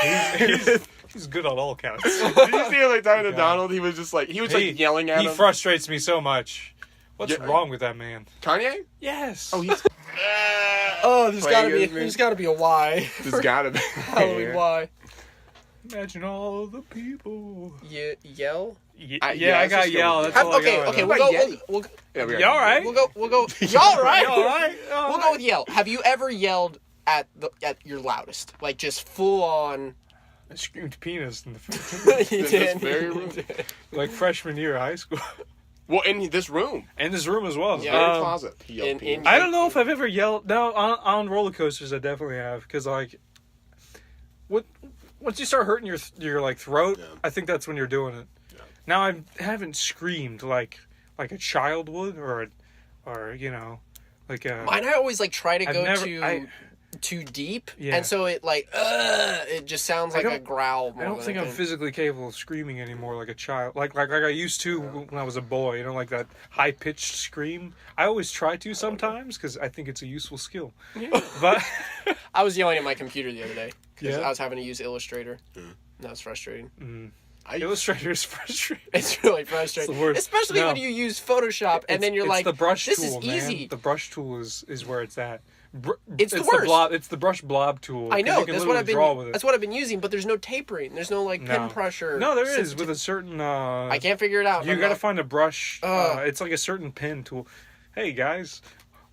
He's good on all counts. Did you see him like talking to Donald? He was just like yelling at He him. frustrates me so much. What's Yeah. wrong with that man? Kanye? Yes. Oh, he's. Oh, there's gotta Playing be. with me. There's gotta be a Y. There's gotta be. Halloween Y. Imagine all the people. Yell. Yeah, yeah, I let's got just go yell. with That's that. all I Okay. got right Okay. now. We'll go. Yeti. We'll Yeah, we You all right? We'll go. Y'all right? You all right? We'll go with yell. Have you ever yelled at your loudest, like just full on? I screamed penis in the You This did. very You room. did. like freshman year of high school. Well, in this room. And this room as well. Yeah. Very closet. He yelled in- penis. I don't know if I've ever yelled. No, on roller coasters, I definitely have. Because like, once you start hurting your like throat, Yeah. I think that's when you're doing it. Yeah. Now I haven't screamed like a child would, or you know, like a. Mine, I always like try to I've go never- too deep, Yeah. and so it like it just sounds like a growl. I don't think I'm physically capable of screaming anymore like a child, like I used to when I was a boy. You know, like that high pitched scream. I always try to sometimes because I think it's a useful skill. But I was yelling at my computer the other day because Yeah? I was having to use Illustrator. And that was frustrating. Illustrator is frustrating. It's really frustrating, It's the worst. especially No. when you use Photoshop and then you're it's like, the brush "This tool, is easy." Man. The brush tool is where it's at. It's the the worst. blob. It's the brush blob tool. I 'cause know. you can That's what literally draw with it. That's what I've been using. But there's no tapering. There's no like pin pressure. No, there is with a certain. I can't figure it out. You got to find a brush. It's like a certain pin tool. Hey guys,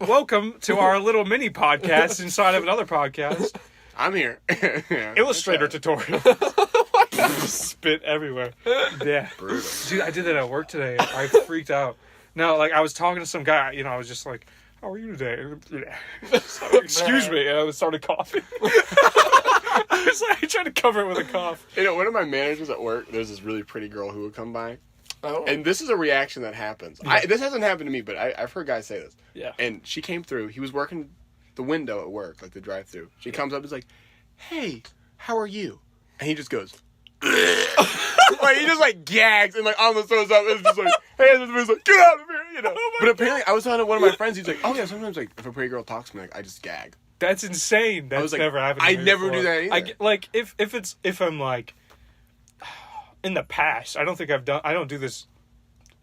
welcome to our little mini podcast inside of another podcast. I'm here. Yeah, Illustrator tutorial. Spit everywhere. Yeah. brutal. Dude, I did that at work today. I freaked out. No, like I was talking to some guy, I was just like, "How are you today?" Excuse me, and I started coughing. I was like trying to cover it with a cough. One of my managers at work, there's this really pretty girl who would come by. Oh. And this is a reaction that happens. Yeah. This hasn't happened to me, but I've heard guys say this. Yeah. And she came through. He was working the window at work, like the drive-through. She comes up and is like, "Hey, how are you?" And he just goes, like he just like gags and like almost throws up. It's just like, hey, and he's like, "Get out of here," But apparently, I was talking to one of my friends. He's like, "Oh yeah, sometimes like if a pretty girl talks to me, like I just gag." That's insane. That's like, never happened to me I never before. do that either. Like if I'm like in the past, I don't do this.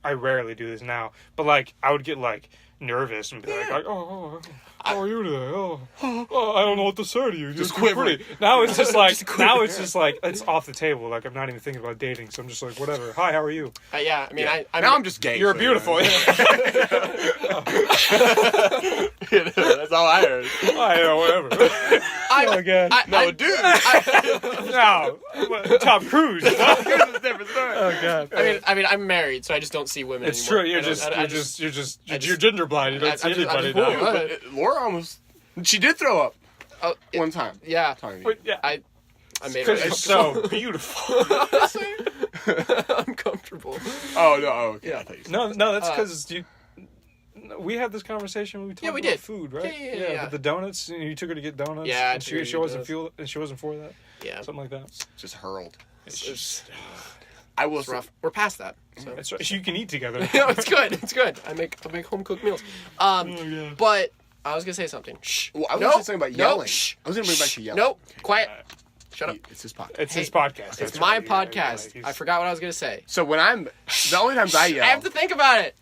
I rarely do this now, but like I would get like nervous and be like, "Oh, how are you today? Oh, I don't know what to say to you. Just You're quivering. pretty." Now it's just like it's off the table. Like I'm not even thinking about dating, so I'm just like, whatever. Hi, how are you? Yeah, I mean, Yeah. I'm just gay. You're so, beautiful. That's all I heard. I know, whatever. Oh god. Dude. No, Tom Cruise. It's a different story. Oh god. I mean, I'm married, so I just don't see women. It's anymore. true. You're gender blind. You don't see anybody now. But Laura almost. She did throw up one time. Yeah. Yeah. I made Because it. it's so beautiful. I'm comfortable. Oh no! Oh, okay. Yeah. I thought you said- No, that's because we had this conversation when we talked we about did. food, right? Yeah. With the donuts, and you took her to get donuts. Yeah, I and took her to she get wasn't donuts. she wasn't for that. Yeah. Something like that. Just hurled. It's I will say. rough. We're past that. So. That's right. You can eat together. No, it's good. It's good. I make home cooked meals. yeah. But I was gonna say something. Shh. Well, I was Nope. gonna say something about yelling. Nope. Shh. I was gonna bring back to yelling. Nope. Quiet. Shut up. It's his podcast. It's his Hey, podcast. It's That's my right. podcast. He's- I forgot what I was gonna say. So when the only times I yell, I have to think about it.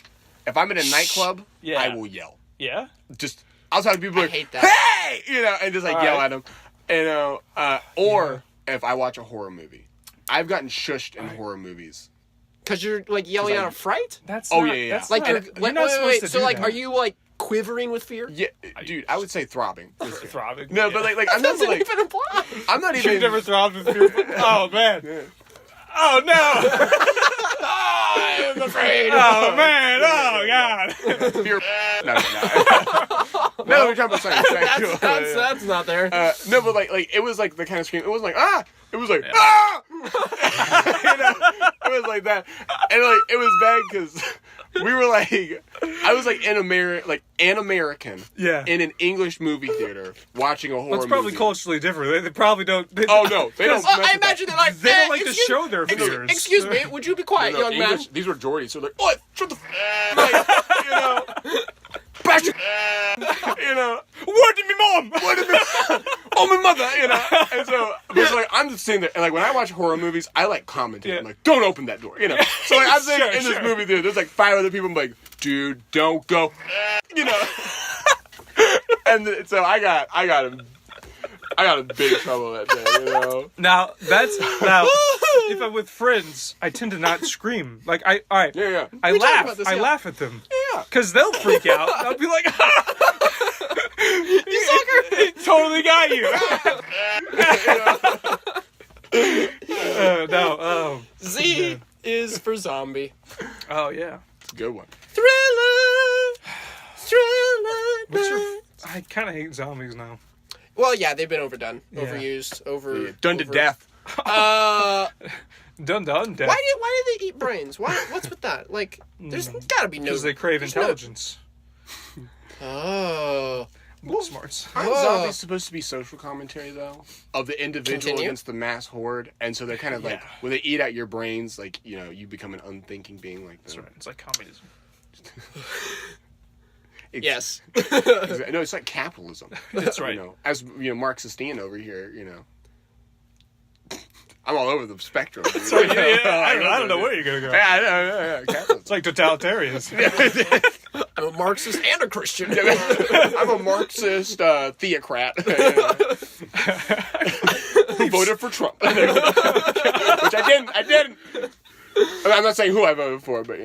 if I'm in a nightclub, Yeah. I will yell. Yeah. Just I'll talk to people I like, hate that. "Hey!" And just like All yell right. at them. Or if I watch a horror movie, I've gotten shushed in horror movies. Cause you're like yelling out of fright. That's Oh, not, yeah. That's Like not, you're you're not supposed to So do like, that. are you like quivering with fear? Yeah, dude, I would say throbbing. throbbing? No, Yeah. but like I'm not Doesn't like even apply. I'm not even. You've never throbbed with fear. Oh man. Yeah. Oh no. I'm afraid. Oh man. Oh god. Fear- No, we're talking about something sexual. That's not there. No, but like it was like the kind of scream. It wasn't like ah. It was like ah. It was like that, and like it was bad because we were like I was like an American. Yeah. In an English movie theater watching a horror. Well, it's probably movie. culturally different. They probably don't. Oh no, they don't. Well, mess I with that. imagine they're like They don't like to excuse- show their fears. Excuse me, would you be quiet, No, young man? English, these were Geordies, so they're like, what? Shut the bash your What did me mom? what did me, oh my mother, and so, but so, like, I'm just sitting there, and like, when I watch horror movies, I like commentate, Yeah. I'm like, don't open that door, so like, I'm sitting Sure, in this sure. movie theater, there's like 5 other people, I'm like, dude, don't go, and so I got in big trouble that day, Now if I'm with friends, I tend to not scream. Like I yeah, I We talked laugh. about this, I yeah. laugh at them. yeah. Because they'll freak out. I'll be like, you sucker! He totally got you. No. Z is for zombie. Oh yeah. It's a good one. Thriller. I kind of hate zombies now. Well, yeah, they've been overdone, Yeah. overused, Done to death. Why Done. do they eat brains? What's with that? Like, there's got to be no. Because they crave there's intelligence. Oh. Book smarts. Aren't Oh. zombies supposed to be social commentary though? Of the individual Continue? against the mass horde, and so they're kind of like Yeah. when they eat out your brains, like you become an unthinking being like That's them. right. It's like communism. Yes. No, it's like capitalism. That's right. As Marxist Ian over here, I'm all over the spectrum. Dude. So, I don't know where you're gonna go. Yeah, I know. It's like totalitarians. I'm a Marxist and a Christian. I'm a Marxist theocrat. Who voted for Trump. Which I didn't. I'm not saying who I voted for, but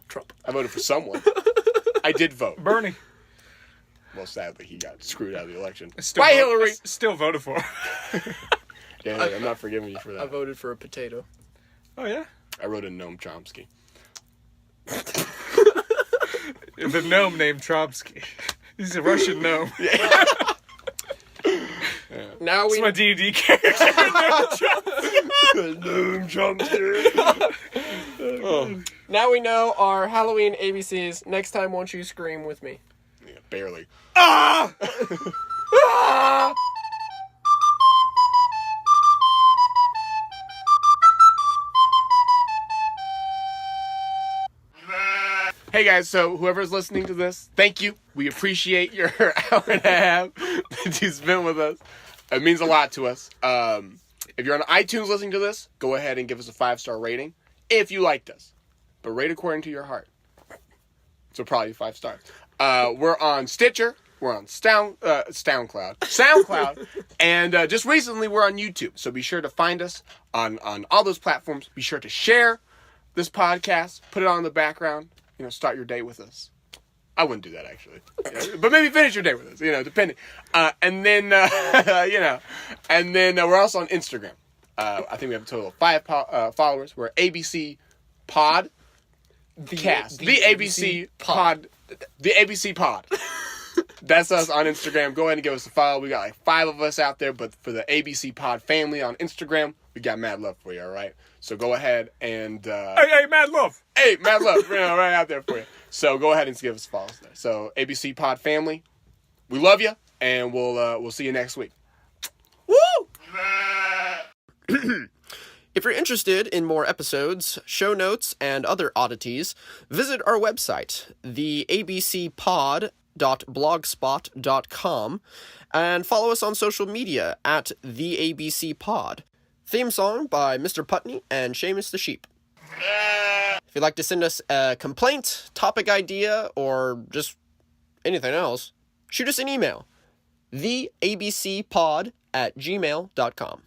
Trump. I voted for someone. I did vote. Bernie. Well, sadly, he got screwed out of the election. Bye, Hillary. Still voted for. Yeah, I'm not forgiving you for that. I voted for a potato. Oh yeah. I wrote a Noam Chomsky. The gnome named Chomsky. He's a Russian gnome. Yeah. Now It's my D&D character. Noam Chomsky. Oh. Now we know our Halloween ABCs. Next time, won't you scream with me? Yeah, barely. Ah! Ah! Hey guys, so whoever's listening to this, thank you. We appreciate your hour and a half that you spent with us. It means a lot to us. If you're on iTunes listening to this, go ahead and give us a 5-star rating if you liked us. But rate according to your heart. So probably 5 stars. We're on Stitcher. We're on SoundCloud. And just recently we're on YouTube. So be sure to find us on all those platforms. Be sure to share this podcast. Put it on in the background. Start your day with us. I wouldn't do that, actually. But maybe finish your day with us, depending. And then we're also on Instagram. I think we have a total of 5 followers. We're ABC Pod. The ABC Pod. The ABC Pod. That's us on Instagram. Go ahead and give us a follow. We got like 5 of us out there, but for the ABC Pod family on Instagram, we got mad love for you, all right? So go ahead and... Hey, mad love! Hey, mad love, right out there for you. So go ahead and give us a follow there. So ABC Pod family, we love you, and we'll see you next week. Woo! If you're interested in more episodes, show notes, and other oddities, visit our website, theabcpod.blogspot.com, and follow us on social media at theabcpod. Theme song by Mr. Putney and Seamus the Sheep. If you'd like to send us a complaint, topic idea, or just anything else, shoot us an email, theabcpod@gmail.com.